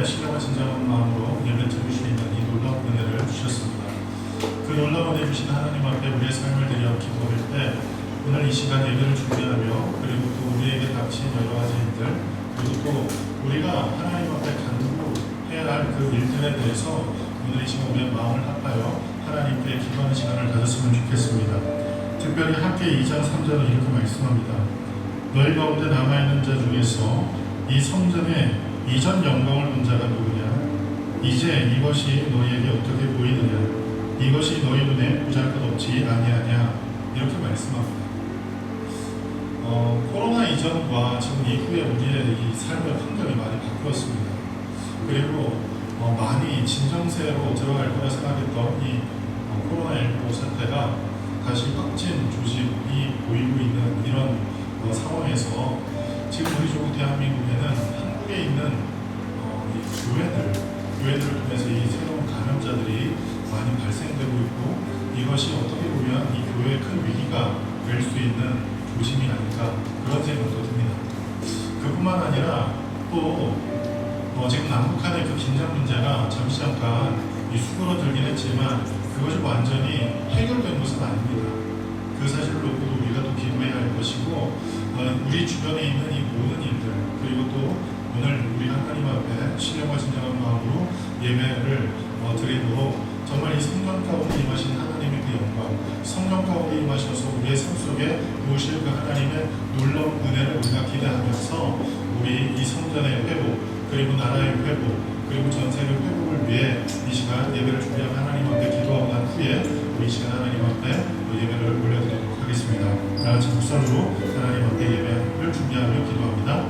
신령과 진정한 마음으로 예배 드릴 수 있는 이 놀라운 은혜를 주셨습니다. 그 놀라운 은혜 주신 하나님 앞에 우리의 삶을 드려 기도할 때 오늘 이 시간 예배를 준비하며 그리고 또 우리에게 닥친 여러 가지 일들 그리고 또 우리가 하나님 앞에 간구해야 할 그 일들에 대해서 오늘 이 시간 우리의 마음을 합하여 하나님께 기도하는 시간을 가졌으면 좋겠습니다. 특별히 학계 2장 3절은 이렇게 말씀합니다. 너희 가운데 남아있는 자 중에서 이 성전의 이전 영광을 본 자가 누구냐? 이제 이것이 너희에게 어떻게 보이느냐? 이것이 너희 눈에 보잘것없지 아니하냐? 이렇게 말씀합니다. 코로나 이전과 지금 이후에 우리의 이 삶의 환경이 많이 바뀌었습니다. 그리고 많이 진정세로 들어갈 거라 생각했던 이 코로나19 사태가 다시 확진 조짐이 보이고 있는 이런 상황에서 지금 우리 조국 대한민국에는 한국에 있는 이 교회들을 통해서 이 새로운 감염자들이 많이 발생되고 있고 이것이 어떻게 보면 이 교회의 큰 위기가 될 수 있는 조짐이 아닐까 그런 생각도 듭니다. 그뿐만 아니라 또 지금 남북한의 그 긴장 문제가 잠시 잠깐 이 수그러들긴 했지만 그것이 완전히 해결된 것은 아닙니다. 그 사실을 놓고 우리가 또 기도해야 할 것이고 우리 주변에 있는 이 모든 일들 그리고 또 오늘 우리 하나님 앞에 신령과 진정한 마음으로 예배를 드리도록 정말 이 성전 가운데 임하신 하나님의 그 영광 성령 가운데 임하셔서 우리의 삶 속에 모실 그 하나님의 놀라운 은혜를 우리가 기대하면서 우리 이 성전의 회복 그리고 나라의 회복 그리고 전 세계 회복을 위해 이 시간 예배를 준비한 하나님 앞에 기도하고 난 후에 우리 이 시간 하나님 앞에 예배를 올려드리도록 하겠습니다. 다같이 묵상으로 하나님 앞에 예배를 준비하며 기도합니다.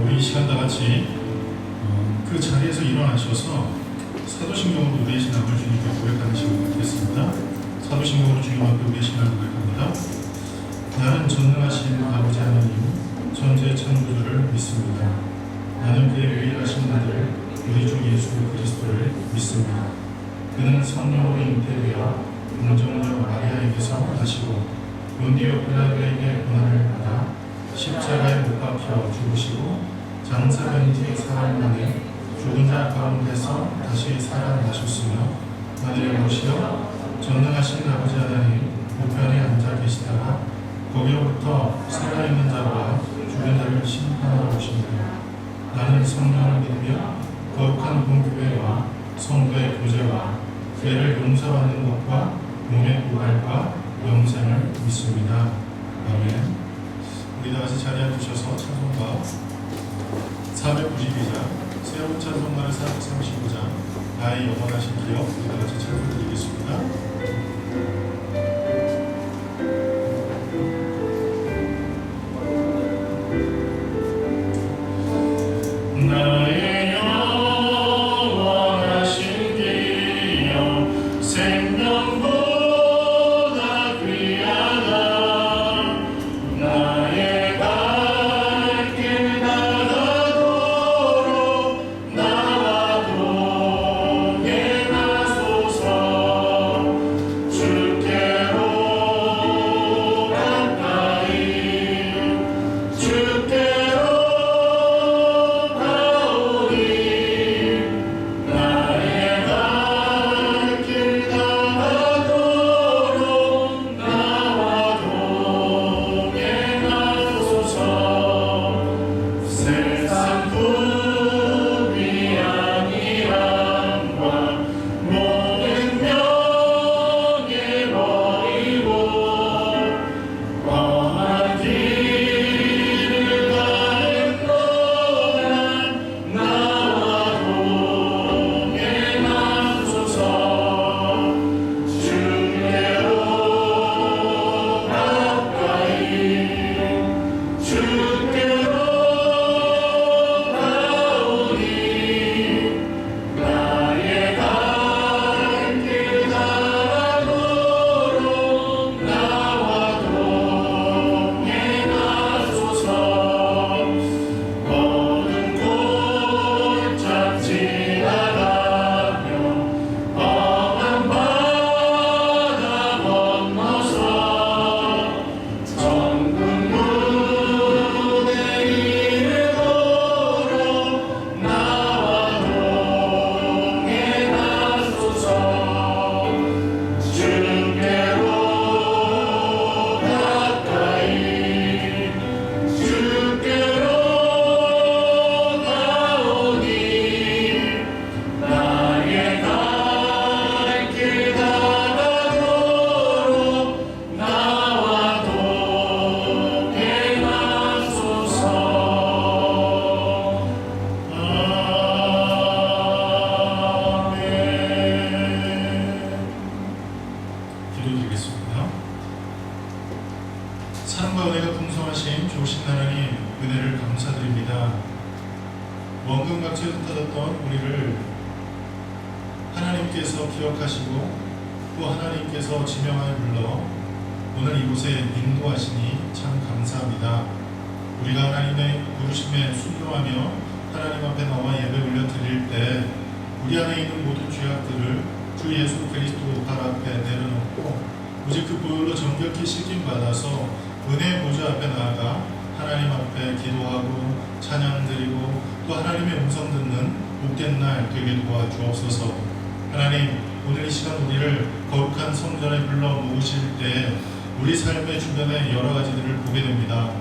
이 시간 다 같이 그 자리에서 일어나셔서 사도신경으로 우리의 신앙을 주님께 고백하는 시간을 갖겠습니다. 사도신경으로 주님 앞에 우리의 신앙을 고백합니다. 나는 전능하신 아버지 하나님 전지의 창조주를 믿습니다. 나는 그의 유일하신 아들 우리 주 예수 그리스도를 믿습니다. 그는 성령으로 잉태되어 공정녀 마리아에게서 나시고 본디오 빌라도에게 고난을 받아 십자가에 못 박혀 죽으시고 장사된 뒤 사흘 만에 죽은 자 가운데서 다시 살아나셨으며 하늘에 오시어 전능하신 아버지 하나님 우편에 앉아 계시다가 거기로부터 살아있는 자와 죽은 자를 심판하러 오십니다. 나는 성령을 믿으며 거룩한 공교회와 성도의 교제와 죄를 용서받는 것과 몸의 부활과 영생을 믿습니다. 아멘. 우리 다같이 자리에 앉으셔서 찬송가 492장 새로운 찬송가를 435장 나의 영원하신 기억 우리 다같이 찬송드리겠습니다. 나의 영원하신 기억 생명보다 귀하다 나의 갈 길 나가도록 나와 기도드리겠습니다. 사랑과 은혜가 풍성하신 좋으신 하나님, 은혜를 감사드립니다. 원금 각지에 흩어졌던 우리를 하나님께서 기억하시고 또 하나님께서 지명하여 불러 오늘 이곳에 인도하시니 참 감사합니다. 우리가 하나님의 부르심에 순종하며 하나님 앞에 나와 예배 올려 드릴 때 우리 안에 있는 모든 죄악들을 주 예수 그리스도 발 앞에 내려놓고 오직 그 보혈로 정결케 씻김 받아서 은혜의 보좌 앞에 나아가 하나님 앞에 기도하고 찬양드리고 또 하나님의 음성 듣는 복된 날 되게 도와주옵소서. 하나님, 오늘 이 시간 우리를 거룩한 성전에 불러 모으실 때 우리 삶의 주변에 여러 가지들을 보게 됩니다.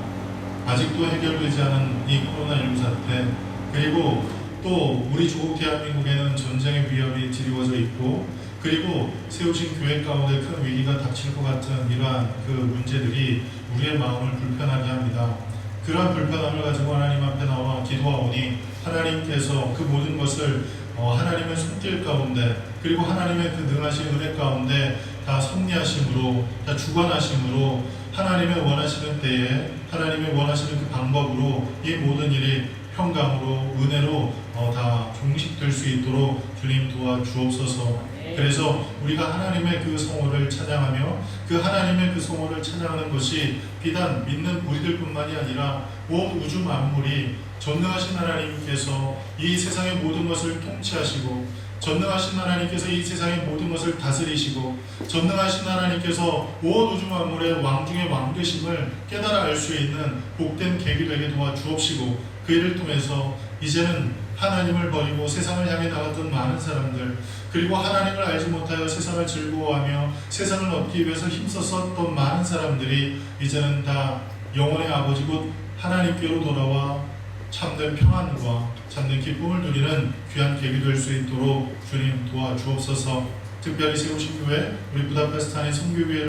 아직도 해결되지 않은 이 코로나19 사태, 그리고 또 우리 조국 대한민국에는 전쟁의 위협이 드리워져 있고, 그리고 세우신 교회 가운데 큰 위기가 닥칠 것 같은 이러한 그 문제들이 우리의 마음을 불편하게 합니다. 그러한 불편함을 가지고 하나님 앞에 나와 기도하오니 하나님께서 그 모든 것을 하나님의 손길 가운데, 그리고 하나님의 그 능하신 은혜 가운데 다 섭리하심으로, 다 주관하심으로, 하나님의 원하시는 때에 하나님의 원하시는 그 방법으로 이 모든 일이 평강으로 은혜로 다 종식될 수 있도록 주님 도와주옵소서. 그래서 우리가 하나님의 그 성호를 찬양하며 그 하나님의 그 성호를 찬양하는 것이 비단 믿는 우리들뿐만이 아니라 온 우주 만물이 전능하신 하나님께서 이 세상의 모든 것을 통치하시고, 전능하신 하나님께서 이 세상의 모든 것을 다스리시고, 전능하신 하나님께서 온 우주 만물의 왕 중의 왕 되심을 깨달아 알 수 있는 복된 계기 되게 도와주옵시고, 그 일을 통해서 이제는 하나님을 버리고 세상을 향해 나갔던 많은 사람들, 그리고 하나님을 알지 못하여 세상을 즐거워하며 세상을 얻기 위해서 힘썼던 많은 사람들이 이제는 다 영혼의 아버지 곧 하나님께로 돌아와 참된 평안과 참된 기쁨을 누리는 귀한 계기 될 수 있도록 주님 도와주옵소서. 특별히 세우신 교회 우리 부다페스탄의 선교교회를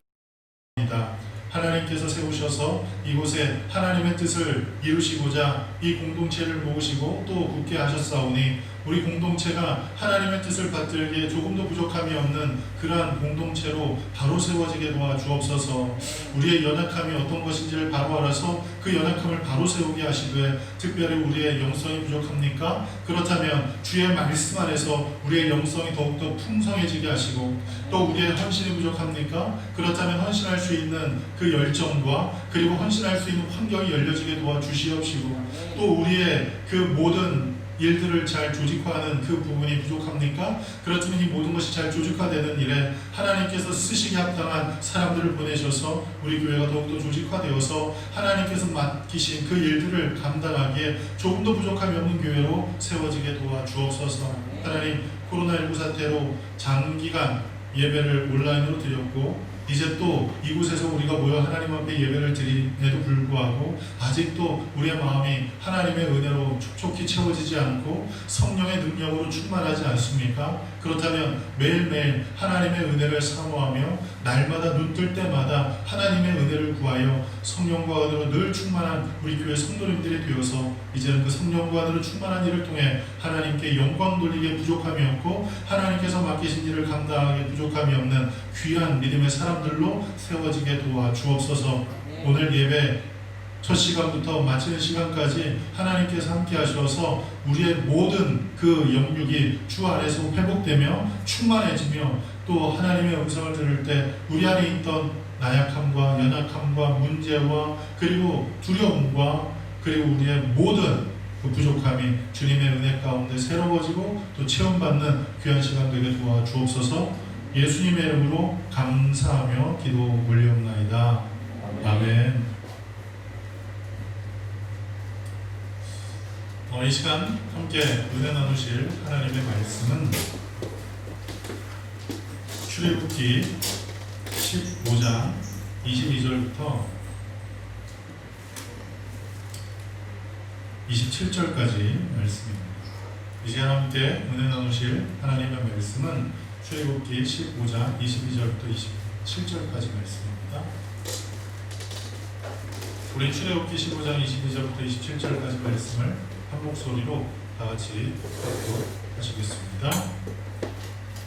합니다. 하나님께서 세우셔서 이곳에 하나님의 뜻을 이루시고자 이 공동체를 모으시고 또 굳게 하셨사오니 우리 공동체가 하나님의 뜻을 받들기에 조금도 부족함이 없는 그러한 공동체로 바로 세워지게 도와주옵소서. 우리의 연약함이 어떤 것인지를 바로 알아서 그 연약함을 바로 세우게 하시되, 특별히 우리의 영성이 부족합니까? 그렇다면 주의 말씀 안에서 우리의 영성이 더욱더 풍성해지게 하시고, 또 우리의 헌신이 부족합니까? 그렇다면 헌신할 수 있는 그 열정과 그리고 헌신할 수 있는 환경이 열려지게 도와주시옵시고, 또 우리의 그 모든 일들을 잘 조직화하는 그 부분이 부족합니까? 그렇다면 이 모든 것이 잘 조직화되는 일에 하나님께서 쓰시기 합당한 사람들을 보내셔서 우리 교회가 더욱더 조직화되어서 하나님께서 맡기신 그 일들을 감당하기에 조금도 부족함이 없는 교회로 세워지게 도와주옵소서. 하나님, 코로나19 사태로 장기간 예배를 온라인으로 드렸고, 이제 또 이곳에서 우리가 모여 하나님 앞에 예배를 드림에도 불구하고 아직도 우리의 마음이 하나님의 은혜로 촉촉히 채워지지 않고 성령의 능력으로 충만하지 않습니까? 그렇다면 매일매일 하나님의 은혜를 사모하며 날마다 눈 뜰 때마다 하나님의 은혜를 구하여 성령과 은혜로 늘 충만한 우리 교회 성도님들이 되어서 이제는 그 성령과 은혜로 충만한 일을 통해 하나님께 영광 돌리기에 부족함이 없고 하나님께서 맡기신 일을 감당하기에 부족함이 없는 귀한 믿음의 사람들로 세워지게 도와주옵소서. 오늘 예배 첫 시간부터 마치는 시간까지 하나님께서 함께 하셔서 우리의 모든 그 영육이 주 안에서 회복되며 충만해지며, 또 하나님의 음성을 들을 때 우리 안에 있던 나약함과 연약함과 문제와 그리고 두려움과 그리고 우리의 모든 그 부족함이 주님의 은혜 가운데 새로워지고 또 체험받는 귀한 시간 되게 도와주옵소서. 예수님의 이름으로 감사하며 기도 올리옵나이다. 아멘. 이 시간 함께 은혜 나누실 하나님의 말씀은 출애굽기 15장 22절부터 27절까지 말씀입니다. 이 시간 함께 은혜 나누실 하나님의 말씀은 출애굽기 15장 22절부터 27절까지 말씀입니다. 우리 출애굽기 15장 22절부터 27절까지 말씀을 한 목소리로 다 같이 하시겠습니다.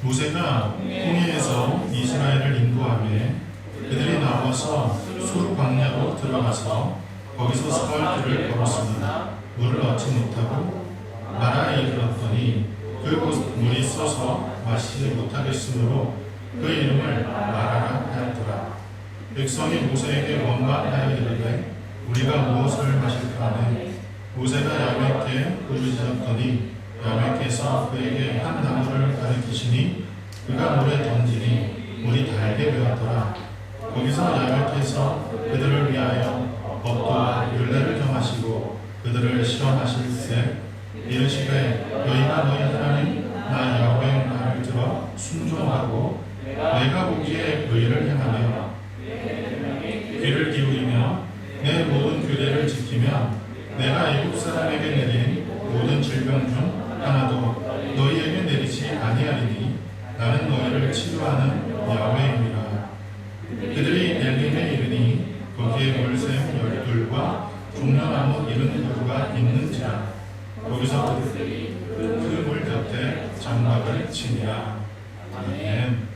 모세가 홍해에서 이스라엘을 인도하며 나와서 수르 광야로 들어가서 거기서 사흘 길을 걸었으나 물을 얻지 못하고 마라에 이르렀더니 그곳 물이 써서 마시지 못하겠으므로 그 이름을 마라라 하였더라. 백성이 모세에게 원망하여 이르되 우리가 무엇을 마실까 하니 모세가 야훼께 부르짖었더니 야훼께서 그에게 한 나무를 가리키시니 그가 물에 던지니 물이 달게 되었더라. 거기서 야훼께서 그들을 위하여 법도와 율례를 정하시고 그들을 시험하실세 이르시되 너희가 너희 하나님 나 야훼의 말을 들어 순종하고 내가 보기에 의를 행하며 귀를 기울이며 내 모든 규례를 지키며 내가 애굽 사람에게 내린 모든 질병 중 하나도 너희에게 내리지 아니하리니 나는 너희를 치료하는 야훼임이라. 그들이 엘림에 이르니 거기에 물샘 12과 종려나무 70그루가 있는지라. 거기서 그들이 그 물 곁에 장막을 치니라. 아멘.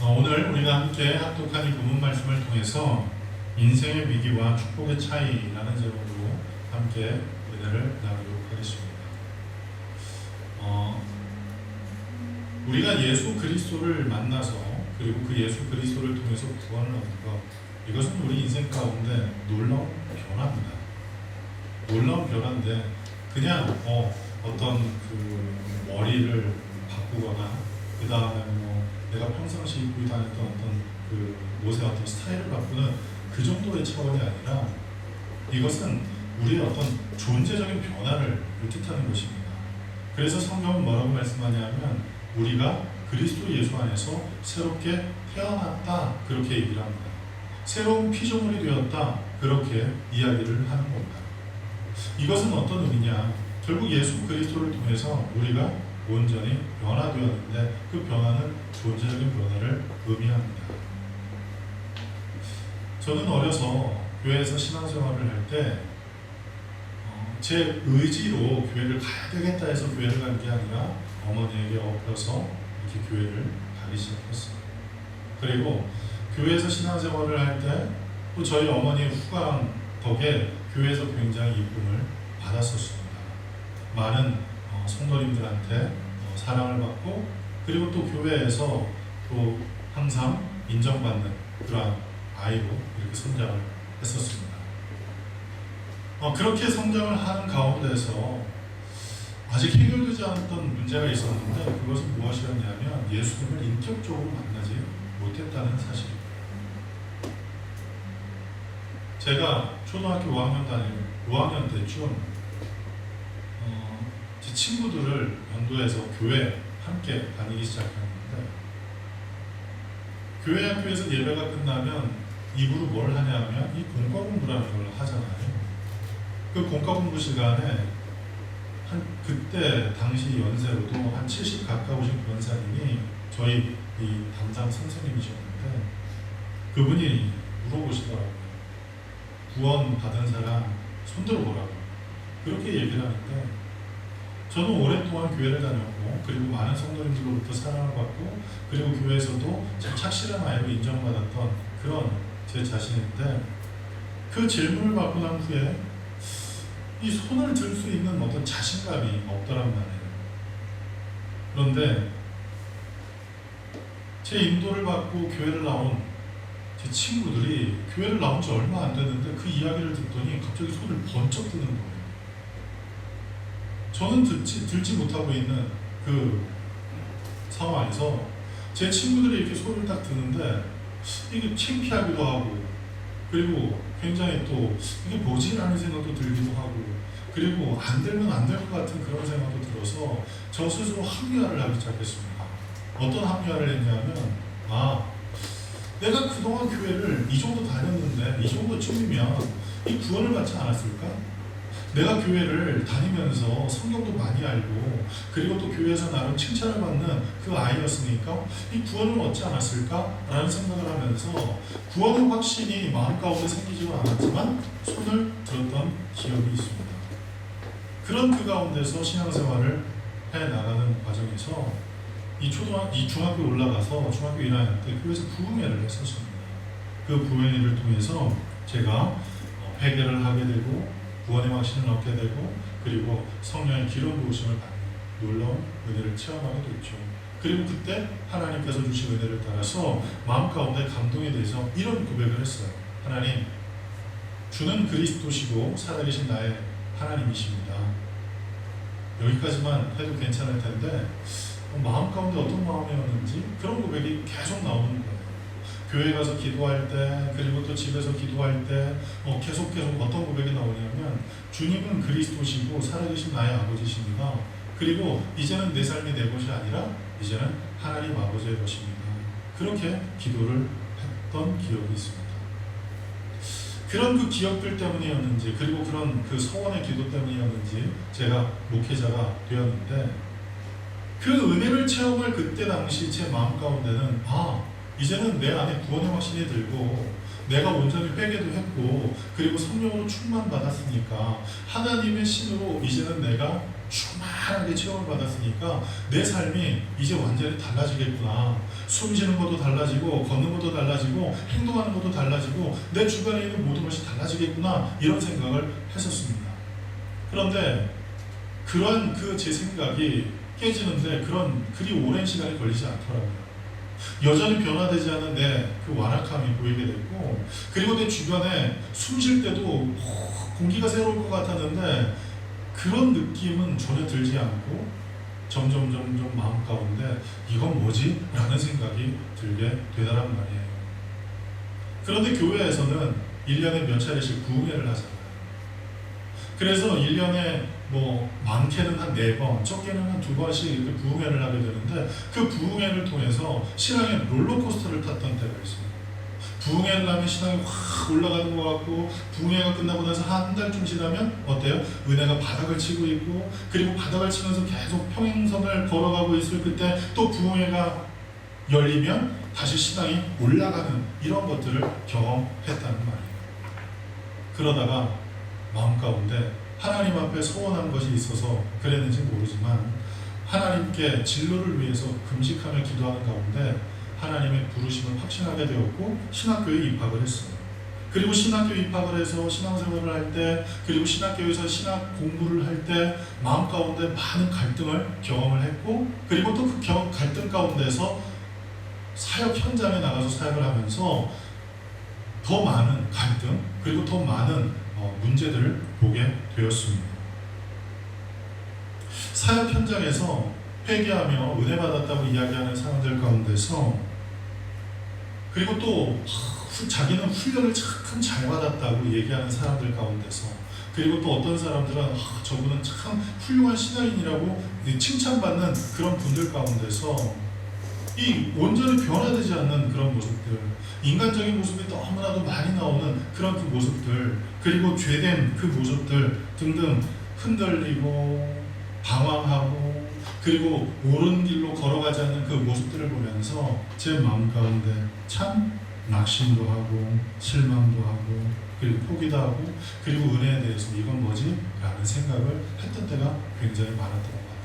오늘 우리가 함께 합독한 이 본문 말씀을 통해서 인생의 위기와 축복의 차이라는 제목으로 함께 은혜를 나누도록 하겠습니다. 우리가 예수 그리스도를 만나서 그리고 그 예수 그리스도를 통해서 구원을 얻는 것, 이것은 우리 인생 가운데 놀라운 변화입니다. 놀라운 변화인데 그냥 어떤 그 머리를 바꾸거나 그 다음에 내가 평상시 입고 다녔던 어떤 그 옷의 어떤 스타일을 바꾸는 그 정도의 차원이 아니라 이것은 우리의 어떤 존재적인 변화를 뜻하는 것입니다. 그래서 성경은 뭐라고 말씀하냐면 우리가 그리스도 예수 안에서 새롭게 태어났다 그렇게 얘기를 합니다. 새로운 피조물이 되었다 그렇게 이야기를 하는 겁니다. 이것은 어떤 의미냐? 결국 예수 그리스도를 통해서 우리가 온전히 변화되었는데 그 변화는 존재적인 변화를 의미합니다. 저는 어려서 교회에서 신앙생활을 할 때 제 의지로 교회를 가야 되겠다 해서 교회를 간 게 아니라 어머니에게 업혀서 이렇게 교회를 가기 시작했어요. 그리고 교회에서 신앙생활을 할 때 또 저희 어머니의 후광 덕에 교회에서 굉장히 이쁨을 받았었습니다. 많은 성도님들한테 사랑을 받고 그리고 또 교회에서 또 항상 인정받는 그러한 아이로 이렇게 성장을 했었습니다. 그렇게 성장을 하는 가운데서 아직 해결되지 않았던 문제가 있었는데 그것은 무엇이었냐면 예수님을 인격적으로 만나지 못했다는 사실입니다. 제가 초등학교 5학년 때쯤 제 친구들을 연도해서 교회 함께 다니기 시작했는데 교회 학교에서 예배가 끝나면 입으로 뭘 하냐면 이 공과 공부라는 걸 하잖아요. 그 공과 공부 시간에 그때 당시 연세로도 한 70 가까우신 권사님이 저희 이 담당 선생님이셨는데 그분이 물어보시더라고요. 구원 받은 사람 손들어 보라고 그렇게 얘기를 하는데 저는 오랫동안 교회를 다녔고 그리고 많은 성도님들로부터 사랑을 받고 그리고 교회에서도 참 착실한 아이로 인정받았던 그런 제 자신인데 그 질문을 받고 난 후에 이 손을 들 수 있는 어떤 자신감이 없더란 말이에요. 그런데 제 인도를 받고 교회를 나온 제 친구들이 교회를 나온 지 얼마 안 됐는데 그 이야기를 듣더니 갑자기 손을 번쩍 드는 거예요. 저는 들지 못하고 있는 그 상황에서 제 친구들이 이렇게 손을 딱 드는데 이게 창피하기도 하고 그리고 굉장히 또 이게 뭐지? 라는 생각도 들기도 하고 그리고 안 되면 안 될 것 같은 그런 생각도 들어서 저 스스로 합리화를 하기 시작했습니다. 어떤 합리화를 했냐면 내가 그동안 교회를 이 정도 다녔는데 이 정도쯤이면 이 구원을 받지 않았을까? 내가 교회를 다니면서 성경도 많이 알고 그리고 또 교회에서 나름 칭찬을 받는 그 아이였으니까 이 구원을 얻지 않았을까? 라는 생각을 하면서 구원의 확신이 마음 가운데 생기지는 않았지만 손을 들었던 기억이 있습니다. 그런 그 가운데서 신앙생활을 해나가는 과정에서 이 중학교 올라가서 중학교 1학년 때 교회에서 부흥회를 했었습니다. 그 부흥회를 통해서 제가 회개를 하게 되고 구원의 확신을 얻게 되고 그리고 성령의 기름 부으심을 받는 놀라운 은혜를 체험하게 됐죠. 그리고 그때 하나님께서 주신 은혜를 따라서 마음 가운데 감동이 돼서 이런 고백을 했어요. 하나님, 주는 그리스도시고 살아계신 나의 하나님이십니다. 여기까지만 해도 괜찮을 텐데 마음 가운데 어떤 마음이었는지 그런 고백이 계속 나오는 거예요. 교회 가서 기도할 때 그리고 또 집에서 기도할 때 계속 어떤 고백이 나오냐면 주님은 그리스도시고 살아계신 나의 아버지십니다. 그리고 이제는 내 삶이 내 것이 아니라 이제는 하나님 아버지의 것입니다. 그렇게 기도를 했던 기억이 있습니다. 그런 그 기억들 때문이었는지 그리고 그런 그 서원의 기도 때문이었는지 제가 목회자가 되었는데 그 은혜를 체험할 그때 당시 제 마음 가운데는 이제는 내 안에 구원의 확신이 들고 내가 온전히 회개도 했고 그리고 성령으로 충만받았으니까 하나님의 신으로 이제는 내가 충만하게 체험을 받았으니까 내 삶이 이제 완전히 달라지겠구나. 숨쉬는 것도 달라지고 걷는 것도 달라지고 행동하는 것도 달라지고 내 주변에 있는 모든 것이 달라지겠구나 이런 생각을 했었습니다. 그런데 그런 그 제 생각이 깨지는데 그리 오랜 시간이 걸리지 않더라고요. 여전히 변화되지 않은 내 그 완악함이 보이게 됐고 그리고 내 주변에 숨 쉴 때도 공기가 새로울 것 같았는데 그런 느낌은 전혀 들지 않고 점점 마음 가운데 이건 뭐지? 라는 생각이 들게 되더란 말이에요. 그런데 교회에서는 1년에 몇 차례씩 부흥회를 하잖아요. 그래서 1년에 많게는 한 4번, 적게는 한 2번씩 이렇게 부흥회를 하게 되는데 그 부흥회를 통해서 신앙의 롤러코스터를 탔던 때가 있습니다. 부흥회를 하면 신앙이 확 올라가는 것 같고 부흥회가 끝나고 나서 한 달쯤 지나면 어때요? 은혜가 바닥을 치고 있고 그리고 바닥을 치면서 계속 평행선을 걸어가고 있을 그때 또 부흥회가 열리면 다시 신앙이 올라가는 이런 것들을 경험했다는 말이에요. 그러다가 마음 가운데 하나님 앞에 소원한 것이 있어서 그랬는지 모르지만 하나님께 진로를 위해서 금식하며 기도하는 가운데 하나님의 부르심을 확신하게 되었고 신학교에 입학을 했어요. 그리고 신학교에 입학을 해서 신앙생활을 할 때 그리고 신학교에서 신학 공부를 할 때 마음 가운데 많은 갈등을 경험을 했고 그리고 또 그 갈등 가운데서 사역 현장에 나가서 사역을 하면서 더 많은 갈등 그리고 더 많은 문제들을 보게 되었습니다. 사역 현장에서 회개하며 은혜 받았다고 이야기하는 사람들 가운데서 그리고 또 자기는 훈련을 참 잘 받았다고 얘기하는 사람들 가운데서 그리고 또 어떤 사람들은 저분은 참 훌륭한 신앙인이라고 칭찬받는 그런 분들 가운데서 이 온전히 변화되지 않는 그런 모습들 인간적인 모습이 너무나도 많이 나오는 그런 그 모습들 그리고 죄된 그 모습들 등등 흔들리고 방황하고 그리고 옳은 길로 걸어가지 않는 그 모습들을 보면서 제 마음 가운데 참 낙심도 하고 실망도 하고 그리고 포기도 하고 그리고 은혜에 대해서 이건 뭐지? 라는 생각을 했던 때가 굉장히 많았던 것 같아요.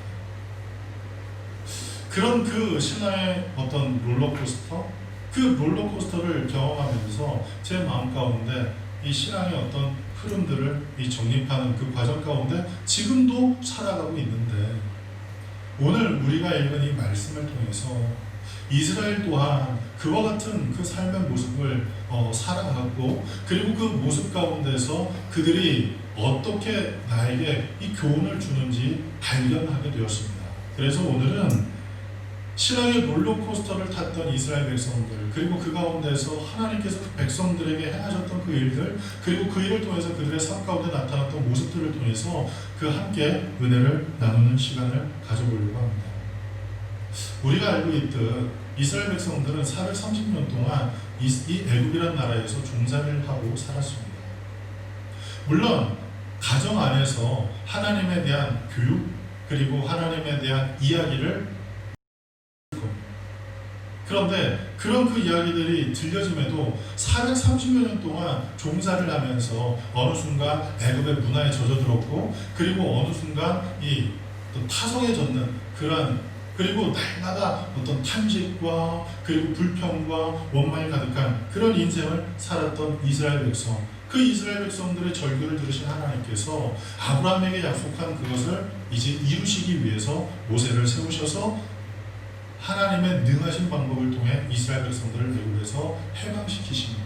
그런 그 신앙의 어떤 롤러코스터 그 롤러코스터를 경험하면서 제 마음 가운데 이 신앙의 어떤 흐름들을 정립하는 그 과정 가운데 지금도 살아가고 있는데 오늘 우리가 읽은 이 말씀을 통해서 이스라엘 또한 그와 같은 그 삶의 모습을 살아갔고 그리고 그 모습 가운데서 그들이 어떻게 나에게 이 교훈을 주는지 발견하게 되었습니다. 그래서 오늘은 신앙의 롤러코스터를 탔던 이스라엘 백성들 그리고 그 가운데서 하나님께서 그 백성들에게 행하셨던 그 일들 그리고 그 일을 통해서 그들의 삶 가운데 나타났던 모습들을 통해서 그 함께 은혜를 나누는 시간을 가져보려고 합니다. 우리가 알고 있듯 이스라엘 백성들은 430년 동안 이 애굽이라는 나라에서 종살이를 하고 살았습니다. 물론 가정 안에서 하나님에 대한 교육 그리고 하나님에 대한 이야기를 그런데 그런 그 이야기들이 들려짐에도 430여 년 동안 종살이를 하면서 어느 순간 애굽의 문화에 젖어들었고 그리고 어느 순간 이 또 타성해졌는 그러한 그리고 날마다 어떤 탐식과 그리고 불평과 원망이 가득한 그런 인생을 살았던 이스라엘 백성, 그 이스라엘 백성들의 절규를 들으신 하나님께서 아브라함에게 약속한 그것을 이제 이루시기 위해서 모세를 세우셔서 하나님의 능하신 방법을 통해 이스라엘 백성들을 애굽에서 해방시키십니다.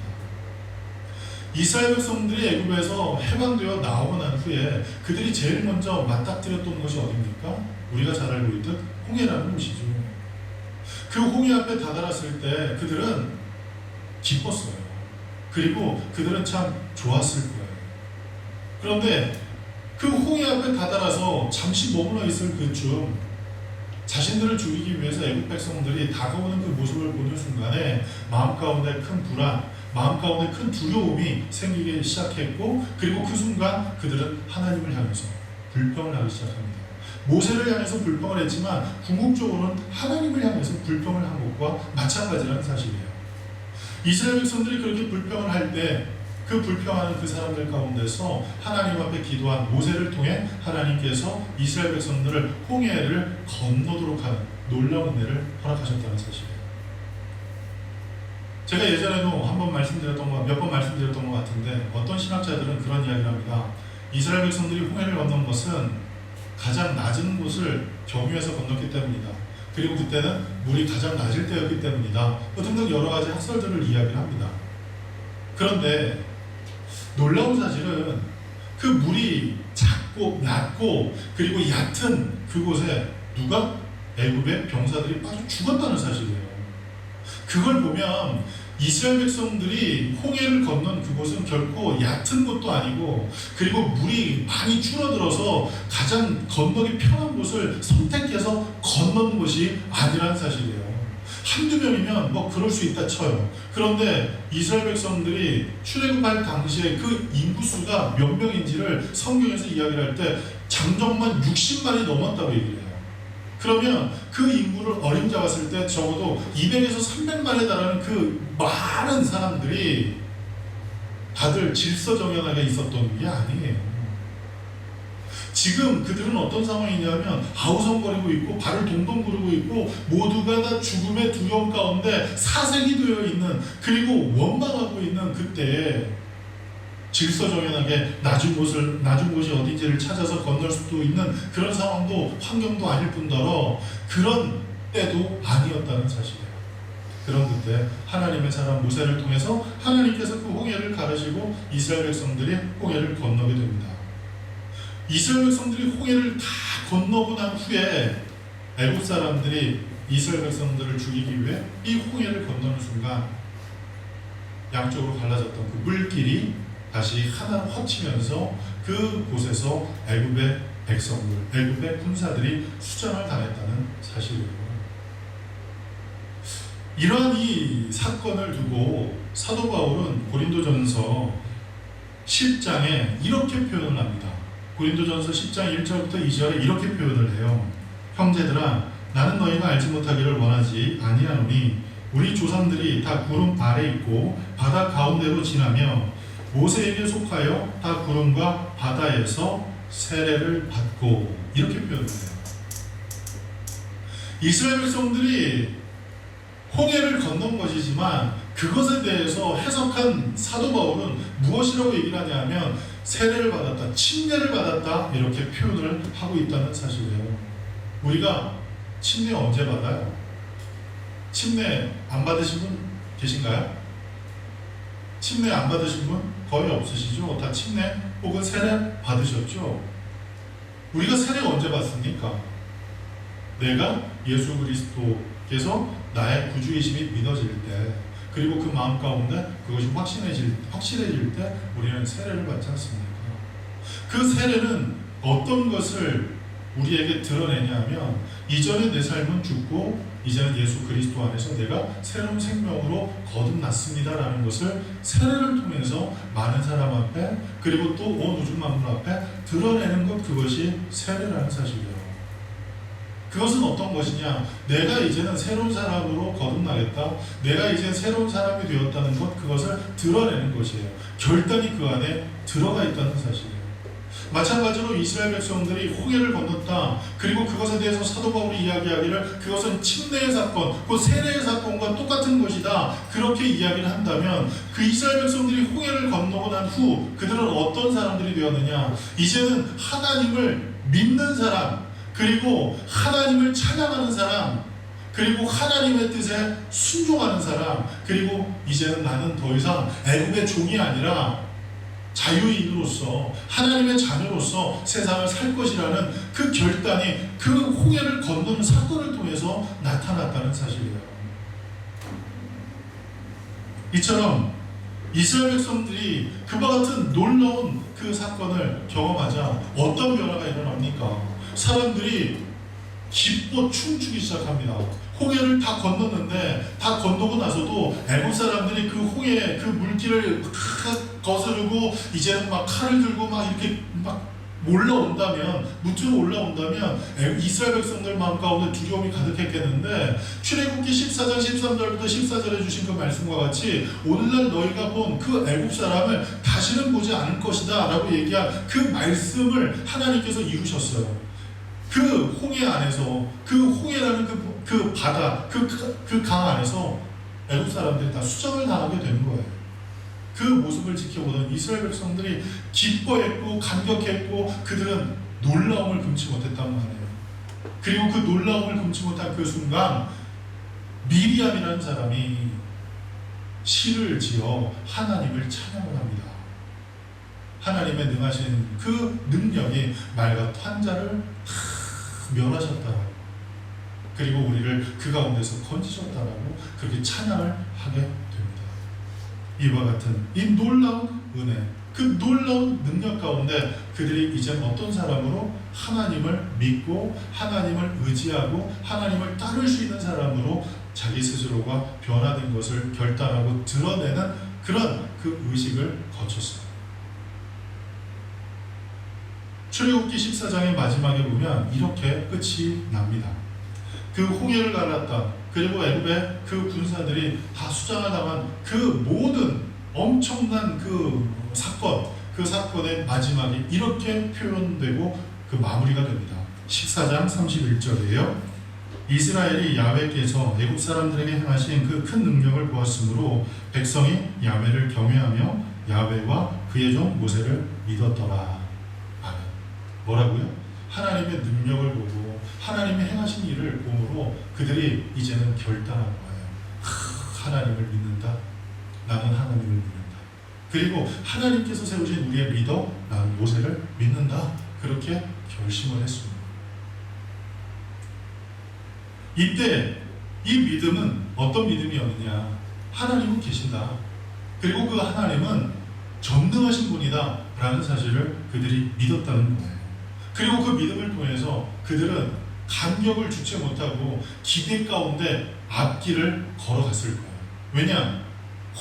이스라엘 백성들이 애굽에서 해방되어 나오고 난 후에 그들이 제일 먼저 맞닥뜨렸던 것이 어디입니까? 우리가 잘 알고 있듯 홍해라는 곳이죠. 그 홍해 앞에 다다랐을 때 그들은 기뻤어요. 그리고 그들은 참 좋았을 거예요. 그런데 그 홍해 앞에 다다라서 잠시 머물러 있을 그쯤 자신들을 죽이기 위해서 애굽 백성들이 다가오는 그 모습을 보는 순간에 마음 가운데 큰 불안, 마음 가운데 큰 두려움이 생기기 시작했고, 그리고 그 순간 그들은 하나님을 향해서 불평을 하기 시작합니다. 모세를 향해서 불평을 했지만 궁극적으로는 하나님을 향해서 불평을 한 것과 마찬가지라는 사실이에요. 이스라엘 백성들이 그렇게 불평을 할 때 그 불평하는 그 사람들 가운데서 하나님 앞에 기도한 모세를 통해 하나님께서 이스라엘 백성들을 홍해를 건너도록 하는 놀라운 은혜를 허락하셨다는 사실이에요. 제가 예전에도 몇 번 말씀드렸던 것 같은데, 어떤 신학자들은 그런 이야기를 합니다. 이스라엘 백성들이 홍해를 건넌 것은 가장 낮은 곳을 경유해서 건넜기 때문이다. 그리고 그때는 물이 가장 낮을 때였기 때문이다. 등등 여러 가지 학설들을 이야기를 합니다. 그런데 놀라운 사실은 그 물이 작고 낮고 그리고 얕은 그곳에 누가? 애굽의 병사들이 빠져 죽었다는 사실이에요. 그걸 보면 이스라엘 백성들이 홍해를 건넌 그곳은 결코 얕은 곳도 아니고, 그리고 물이 많이 줄어들어서 가장 건너기 편한 곳을 선택해서 건너는 곳이 아니라는 사실이에요. 한두 명이면 뭐 그럴 수 있다 쳐요. 그런데 이스라엘 백성들이 출애굽할 당시에 그 인구수가 몇 명인지를 성경에서 이야기를 할 때 장정만 60만이 넘었다고 얘기를 해요. 그러면 그 인구를 어림잡았을 때 적어도 200에서 300만에 달하는 그 많은 사람들이 다들 질서정연하게 있었던 게 아니에요. 지금 그들은 어떤 상황이냐면 아우성거리고 있고 발을 동동 구르고 있고 모두가 다 죽음의 두려움 가운데 사색이 되어 있는, 그리고 원망하고 있는 그때에 질서정연하게 낮은 곳이 어딘지를 찾아서 건널 수도 있는 그런 상황도 환경도 아닐 뿐더러 그런 때도 아니었다는 사실이에요. 그런 그때 하나님의 사람 모세를 통해서 하나님께서 그 홍해를 가르시고 이스라엘 백성들이 홍해를 건너게 됩니다. 이스라엘 백성들이 홍해를 다 건너고 난 후에 애굽 사람들이 이스라엘 백성들을 죽이기 위해 이 홍해를 건너는 순간 양쪽으로 갈라졌던 그 물길이 다시 하나로 헛치면서 그 곳에서 애굽의 백성들, 애굽의 군사들이 수장을 당했다는 사실이에요. 이러한 이 사건을 두고 사도 바울은 고린도전서 10장에 이렇게 표현을 합니다. 고린도전서 10장 1절부터 2절에 이렇게 표현을 해요. 형제들아, 나는 너희가 알지 못하기를 원하지 아니하노니 우리 조상들이 다 구름 아래 있고 바다 가운데로 지나며 모세에게 속하여 다 구름과 바다에서 세례를 받고, 이렇게 표현을 해요. 이스라엘 백성들이 홍해를 건넌 것이지만 그것에 대해서 해석한 사도 바울은 무엇이라고 얘기를 하냐면 세례를 받았다, 침례를 받았다, 이렇게 표현을 하고 있다는 사실이에요. 우리가 침례 언제 받아요? 침례 안 받으신 분 계신가요? 침례 안 받으신 분 거의 없으시죠? 다 침례 혹은 세례 받으셨죠? 우리가 세례 언제 받습니까? 내가 예수 그리스도께서 나의 구주이심이 믿어질 때, 그리고 그 마음 가운데 그것이 확실해질 때 우리는 세례를 받지 않습니까? 그 세례는 어떤 것을 우리에게 드러내냐면 이전에 내 삶은 죽고 이제는 예수 그리스도 안에서 내가 새로운 생명으로 거듭났습니다라는 것을 세례를 통해서 많은 사람 앞에, 그리고 또 온 우주 만물 앞에 드러내는 것, 그것이 세례라는 사실이에요. 그것은 어떤 것이냐? 내가 이제는 새로운 사람으로 거듭나겠다, 내가 이제 새로운 사람이 되었다는 것, 그것을 드러내는 것이에요. 결단이 그 안에 들어가 있다는 사실이에요. 마찬가지로 이스라엘 백성들이 홍해를 건넜다. 그리고 그것에 대해서 사도 바울이 이야기하기를 그것은 침례의 사건, 그 세례의 사건과 똑같은 것이다. 그렇게 이야기를 한다면 그 이스라엘 백성들이 홍해를 건너고 난 후 그들은 어떤 사람들이 되었느냐? 이제는 하나님을 믿는 사람, 그리고 하나님을 찬양하는 사람, 그리고 하나님의 뜻에 순종하는 사람, 그리고 이제는 나는 더 이상 애굽의 종이 아니라 자유인으로서 하나님의 자녀로서 세상을 살 것이라는 그 결단이 그 홍해를 건너는 사건을 통해서 나타났다는 사실이에요. 이처럼 이스라엘 백성들이 그와 같은 놀라운 그 사건을 경험하자 어떤 변화가 일어납니까? 사람들이 기뻐 춤추기 시작합니다. 홍해를 다 건넜는데, 다 건너고 나서도 애국 사람들이 그 홍해 그 물길을 거스르고 이제는 막 칼을 들고 막 이렇게 막 올라온다면, 무트로 올라온다면 이스라엘 백성들 마음 가운데 두려움이 가득했겠는데, 출애굽기 14장 13절부터 14절에 주신 그 말씀과 같이 오늘날 너희가 본 그 애국 사람을 다시는 보지 않을 것이다 라고 얘기한 그 말씀을 하나님께서 이루셨어요. 그 홍해 안에서, 그 홍해라는 그 바다, 그 강 안에서 애국 사람들이 다 수장을 당하게 된 거예요. 그 모습을 지켜보던 이스라엘 백성들이 기뻐했고 감격했고 그들은 놀라움을 금치 못했단 말이에요. 그리고 그 놀라움을 금치 못한 그 순간 미리암이라는 사람이 시를 지어 하나님을 찬양을 합니다. 하나님의 능하신 그 능력이 말과 탄자를 멸하셨다라고, 그리고 우리를 그 가운데서 건지셨다라고 그렇게 찬양을 하게 됩니다. 이와 같은 이 놀라운 은혜, 그 놀라운 능력 가운데 그들이 이제 어떤 사람으로 하나님을 믿고 하나님을 의지하고 하나님을 따를 수 있는 사람으로 자기 스스로가 변화된 것을 결단하고 드러내는 그런 그 의식을 거쳤어요. 출애굽기 14장의 마지막에 보면 이렇게 끝이 납니다. 그 홍해를 갈랐다. 그리고 애굽의 그 군사들이 다 수장을 당한 그 모든 엄청난 그 사건, 그 사건의 마지막이 이렇게 표현되고 그 마무리가 됩니다. 14장 31절이에요. 이스라엘이 야훼께서 애굽 사람들에게 행하신 그 큰 능력을 보았으므로 백성이 야훼를 경외하며 야훼와 그의 종 모세를 믿었더라. 아멘. 뭐라고요? 하나님의 능력을 보고 하나님의 행하신 일을 보므로 그들이 이제는 결단한 거예요. 하나님을 믿는다. 나는 하나님을 믿는다. 그리고 하나님께서 세우신 우리의 리더, 나는 모세를 믿는다. 그렇게 결심을 했습니다. 이때 이 믿음은 어떤 믿음이었느냐? 하나님은 계신다. 그리고 그 하나님은 전능하신 분이다 라는 사실을 그들이 믿었다는 거예요. 그리고 그 믿음을 통해서 그들은 감격을 주체 못하고 기대 가운데 앞길을 걸어갔을 거예요. 왜냐?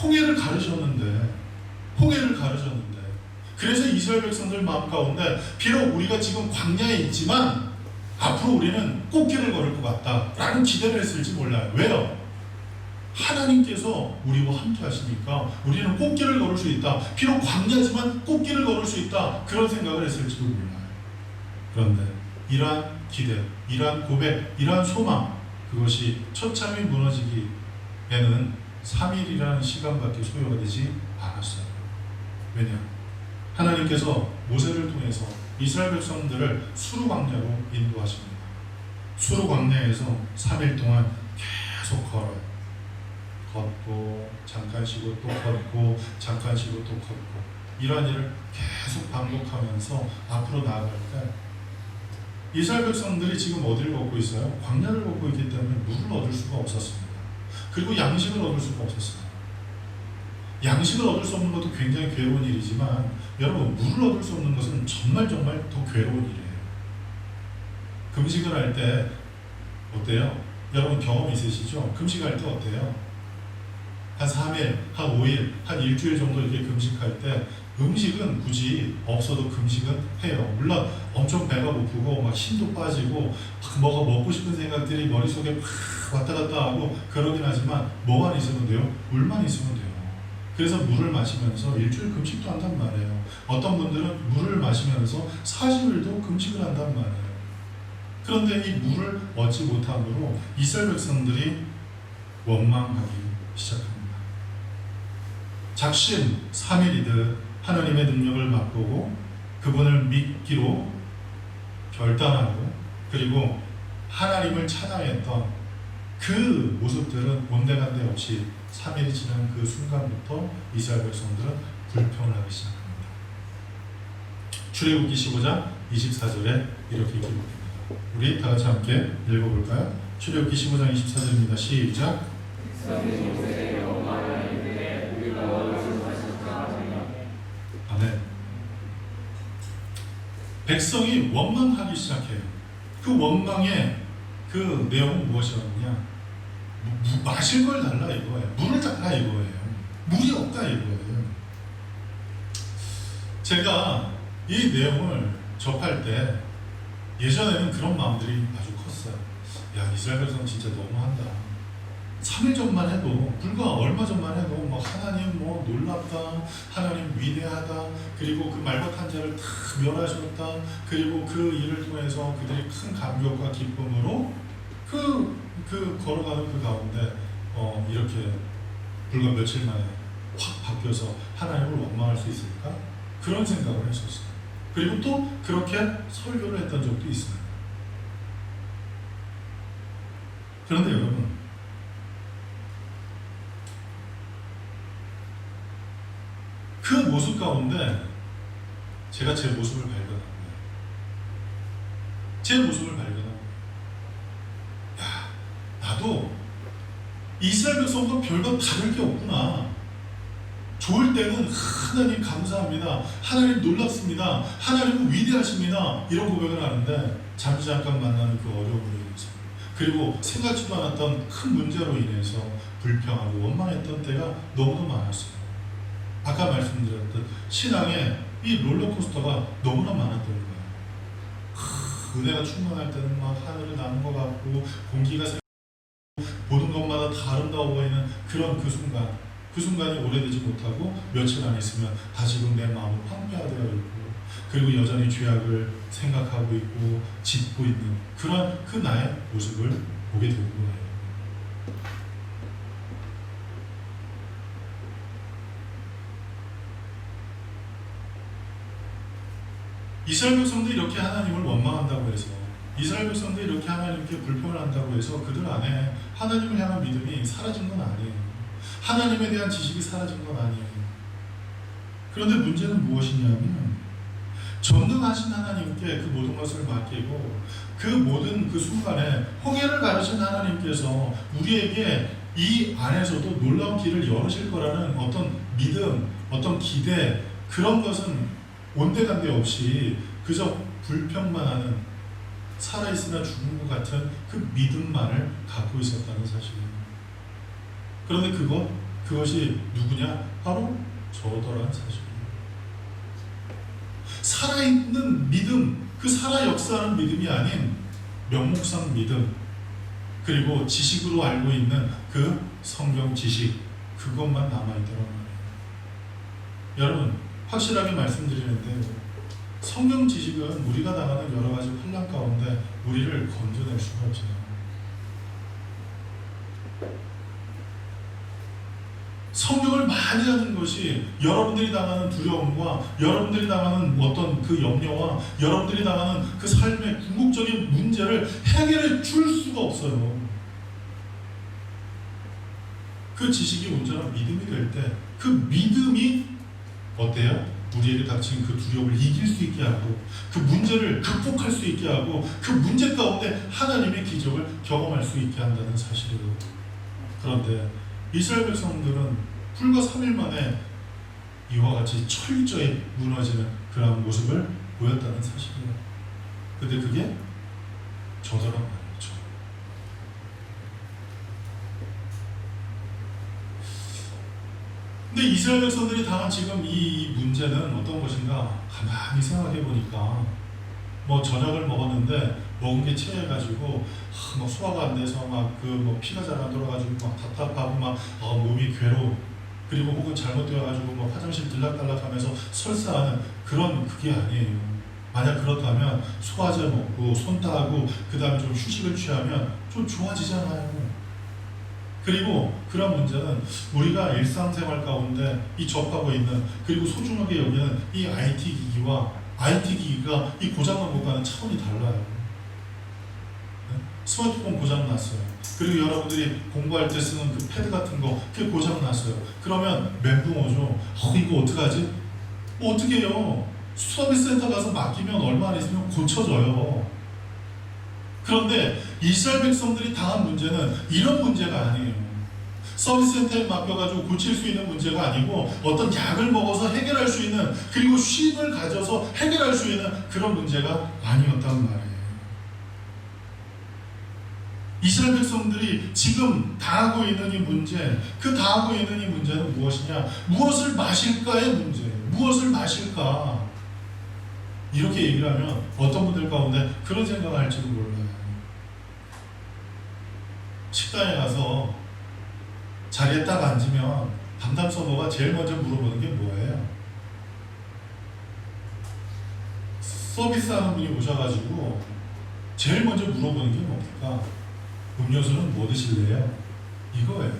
홍해를 가르셨는데 그래서 이스라엘 백성들 마음 가운데 비록 우리가 지금 광야에 있지만 앞으로 우리는 꽃길을 걸을 것 같다 라는 기대를 했을지 몰라요. 왜요? 하나님께서 우리와 함께 하시니까 우리는 꽃길을 걸을 수 있다. 비록 광야지만 꽃길을 걸을 수 있다. 그런 생각을 했을지도 몰라요. 그런데 이러한 기대, 이러한 고백, 이러한 소망, 그것이 처참히 무너지기에는 3일이라는 시간밖에 소요가 되지 않았어요. 왜냐? 하나님께서 모세를 통해서 이스라엘 백성들을 수르 광야로 인도하십니다. 수르 광야에서 3일 동안 계속 걸어요. 걷고 잠깐 쉬고 또 걷고 잠깐 쉬고 또 걷고, 이러한 일을 계속 반복하면서 앞으로 나아갈 때 이스라엘 백성들이 지금 어디를 걷고 있어요? 광야를 걷고 있기 때문에 물을 얻을 수가 없었습니다. 그리고 양식을 얻을 수가 없었어요. 양식을 얻을 수 없는 것도 굉장히 괴로운 일이지만 여러분, 물을 얻을 수 없는 것은 정말 더 괴로운 일이에요. 금식을 할 때 어때요? 여러분 경험 있으시죠? 금식할 때 어때요? 한 3일, 한 5일, 한 일주일 정도 이렇게 금식할 때 음식은 굳이 없어도 금식은 해요. 물론 엄청 배가 고프고 막 힘도 빠지고 막 뭐가 먹고 싶은 생각들이 머릿속에 막 왔다 갔다 하고 그러긴 하지만 뭐만 있으면 돼요? 물만 있으면 돼요. 그래서 물을 마시면서 일주일 금식도 한단 말이에요. 어떤 분들은 물을 마시면서 40일도 금식을 한단 말이에요. 그런데 이 물을 얻지 못함으로 이스라엘 백성들이 원망하기 시작합니다. 작심 삼일이듯 하나님의 능력을 맛보고 그분을 믿기로 결단하고 그리고 하나님을 찬양했던 그 모습들은 온데간데 없이 3일이 지난 그 순간부터 이스라엘 백성들은 불평을 하기 시작합니다. 출애굽기 15장 24절에 이렇게 기록됩니다. 우리 다 같이 함께 읽어볼까요? 출애굽기 15장 24절입니다. 시작. 아멘. 백성이 원망하기 시작해요. 그 원망의 그 내용은 무엇이었느냐? 마실 걸 달라 이거예요. 물을 달라 이거예요. 물이 없다 이거예요. 제가 이 내용을 접할 때 예전에는 그런 마음들이 아주 컸어요. 야, 이스라엘 백성 진짜 너무한다. 3일 전만 해도, 불과 얼마 전만 해도 뭐 하나님 뭐 놀랍다, 하나님 위대하다, 그리고 그 말벗한 자를 다 멸하셨다, 그리고 그 일을 통해서 그들이 큰 감격과 기쁨으로 걸어가는 그 가운데 이렇게 불과 며칠 만에 확 바뀌어서 하나님을 원망할 수 있을까? 그런 생각을 했었어요. 그리고 또 그렇게 설교를 했던 적도 있어요. 그런데 여러분, 그 모습 가운데 제가 제 모습을 발견한 거예요. 제 모습을 발견한 거예요. 야, 나도 이스라엘 백성과 별반 다를 게 없구나. 좋을 때는 하나님 감사합니다, 하나님 놀랍습니다, 하나님은 위대하십니다, 이런 고백을 하는데 잠깐 만나는 그 어려움으로 인해서, 그리고 생각지도 않았던 큰 문제로 인해서 불평하고 원망했던 때가 너무도 많았어요. 아까 말씀드렸던 신앙의 이 롤러코스터가 너무나 많았던 거예요. 은혜가 충만할 때는 막 하늘을 나는 것 같고 공기가 보는 것마다 다 아름다워 보이는 그런 그 순간이 오래되지 못하고 며칠 안 있으면 다시금 내 마음은 황폐화되어 있고, 그리고 여전히 죄악을 생각하고 있고 짓고 있는 그런 그 나의 모습을 보게 되는 거예요. 이스라엘 백성들이 이렇게 하나님을 원망한다고 해서, 이스라엘 백성들이 이렇게 하나님께 불평을 한다고 해서 그들 안에 하나님을 향한 믿음이 사라진 건 아니에요. 하나님에 대한 지식이 사라진 건 아니에요. 그런데 문제는 무엇이냐면, 전능하신 하나님께 그 모든 것을 맡기고 그 모든 그 순간에 홍해를 가르신 하나님께서 우리에게 이 안에서도 놀라운 길을 열으실 거라는 어떤 믿음, 어떤 기대, 그런 것은 온데간데 없이 그저 불평만 하는, 살아있으나 죽은 것 같은 그 믿음만을 갖고 있었다는 사실이에요. 그런데 그것이 누구냐? 바로 저더라는 사실이에요. 살아있는 믿음, 그 살아 역사하는 믿음이 아닌 명목상 믿음, 그리고 지식으로 알고 있는 그 성경 지식, 그것만 남아있더란 말이에요. 여러분, 확실하게 말씀드리는데, 성경 지식은 우리가 당하는 여러 가지 혼란 가운데 우리를 건져낼 수가 없어요. 성경을 많이 하는 것이 여러분들이 당하는 두려움과 여러분들이 당하는 어떤 그 염려와 여러분들이 당하는 그 삶의 궁극적인 문제를 해결해 줄 수가 없어요. 그 지식이 온전한 믿음이 될 때 그 믿음이 어때요? 우리에게 닥친 그 두려움을 이길 수 있게 하고 그 문제를 극복할 수 있게 하고 그 문제 가운데 하나님의 기적을 경험할 수 있게 한다는 사실이에요. 그런데 이스라엘 백성들은 불과 3일 만에 이와 같이 철저히 무너지는 그런 모습을 보였다는 사실이에요. 근데 그게 저더란 말이죠. 근데 이스라엘 백성들이 당한 지금 이 문제는 어떤 것인가? 가만히 생각해 보니까 뭐 저녁을 먹었는데 먹은 게 체해가지고 막 소화가 안 돼서 막 그 뭐 피가 잘 안 돌아가지고 막 답답하고 막 몸이 괴로운, 그리고 혹은 잘못되어가지고 뭐 화장실 들락달락하면서 설사하는 그런 그게 아니에요. 만약 그렇다면 소화제 먹고 손 닦고 그 다음에 좀 휴식을 취하면 좀 좋아지잖아요. 그리고 그런 문제는 우리가 일상생활 가운데 이 접하고 있는 그리고 소중하게 여기는 이 IT 기기와 IT 기기가 이 고장난 것과는 차원이 달라요. 스마트폰 고장 났어요. 그리고 여러분들이 공부할 때 쓰는 그 패드 같은 거 그게 고장 났어요. 그러면 멘붕 오죠. 이거 어떡하지? 뭐 어떻게 해요? 서비스 센터 가서 맡기면 얼마 안 있으면 고쳐져요. 그런데 이스라엘 백성들이 당한 문제는 이런 문제가 아니에요. 서비스 센터에 맡겨가지고 고칠 수 있는 문제가 아니고 어떤 약을 먹어서 해결할 수 있는 그리고 쉼을 가져서 해결할 수 있는 그런 문제가 아니었단 말이에요. 이스라엘 백성들이 지금 당하고 있는 이 문제, 그 당하고 있는 이 문제는 무엇이냐? 무엇을 마실까의 문제예요. 무엇을 마실까? 이렇게 얘기를 하면 어떤 분들 가운데 그런 생각을 할지도 몰라요. 식당에 가서 자리에 딱 앉으면 담당 서버가 제일 먼저 물어보는 게 뭐예요? 서비스하는 분이 오셔가지고 제일 먼저 물어보는 게 뭡니까? 음료수는 뭐 드실래요? 이거예요.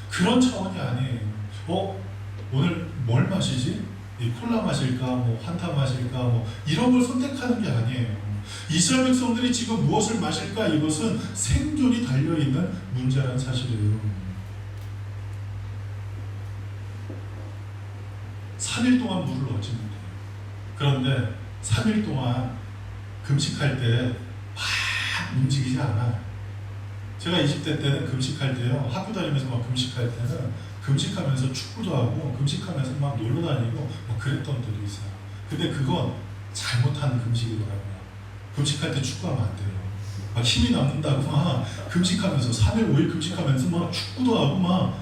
그런 차원이 아니에요. 오늘 뭘 마시지? 이 콜라 마실까? 뭐 환타 마실까? 뭐 이런 걸 선택하는 게 아니에요. 이스라엘 백성들이 지금 무엇을 마실까? 이것은 생존이 달려있는 문제라는 사실이에요. 3일 동안 물을 얻지 못해요. 그런데 3일 동안 금식할 때 막 움직이지 않아요. 제가 20대 때는 금식할 때요, 학교 다니면서 막 금식할 때는 금식하면서 축구도 하고 금식하면서 막 놀러 다니고 막 그랬던 때도 있어요. 근데 그건 잘못한 금식이더라고요. 금식할 때 축구하면 안 돼요. 막 힘이 남는다고 막 금식하면서 3일 5일 금식하면서 막 축구도 하고 막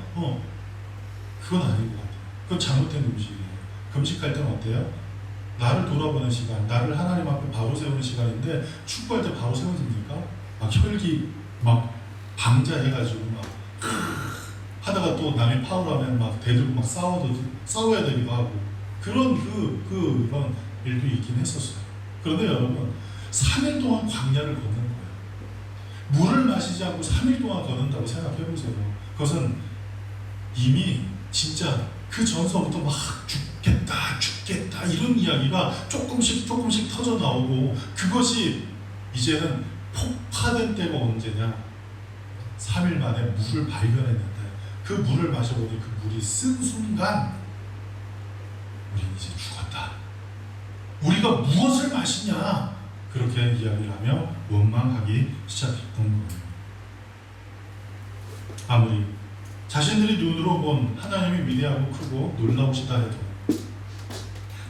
그건 아닌 것 같아요. 그건 잘못된 금식이에요. 금식할 때는 어때요? 나를 돌아보는 시간, 나를 하나님 앞에 바로 세우는 시간인데 축구할 때 바로 세워집니까? 막 혈기 막 방자해가지고 막 하다가 또 남이 파울하면 막 대들고 막 싸워야 되기도 하고 그런 그런 일도 있긴 했었어요. 그런데 여러분 3일 동안 광야를 걷는 거예요. 물을 마시지 않고 3일 동안 걷는다고 생각해 보세요. 그것은 이미 진짜 그 전서부터 막 죽겠다 이런 이야기가 조금씩 터져 나오고 그것이 이제는 폭파된 때가 언제냐? 3일 만에 물을 발견했는데 그 물을 마셔보니 그 물이 쓴 순간 우리는 이제 죽었다. 우리가 무엇을 마시냐? 그렇게 이야기를 하며 원망하기 시작했던 거예요. 아무리 자신들이 눈으로 본 하나님이 위대하고 크고 놀라우시다 해도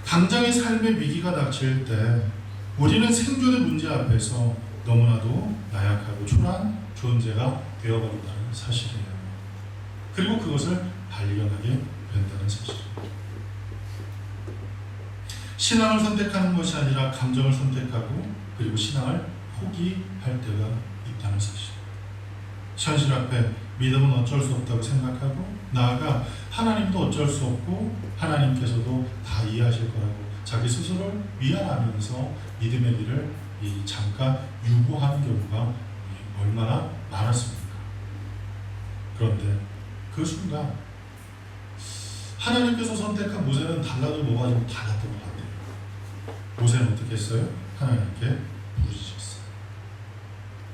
당장의 삶의 위기가 닥칠 때 우리는 생존의 문제 앞에서 너무나도 나약하고 초라한 존재가 되어버린다는 사실이에요. 그리고 그것을 발견하게 된다는 사실입니다. 신앙을 선택하는 것이 아니라 감정을 선택하고 그리고 신앙을 포기할 때가 있다는 사실. 현실 앞에 믿음은 어쩔 수 없다고 생각하고 나아가 하나님도 어쩔 수 없고 하나님께서도 다 이해하실 거라고 자기 스스로를 위안하면서 믿음의 길을 잠깐 유보하는 경우가 얼마나 많았습니까? 그런데 그 순간 하나님께서 선택한 모세는 달라도 뭐가 좀 달랐던 것 같아요. 모세는 어떻게 했어요? 하나님께 부르짖었어요.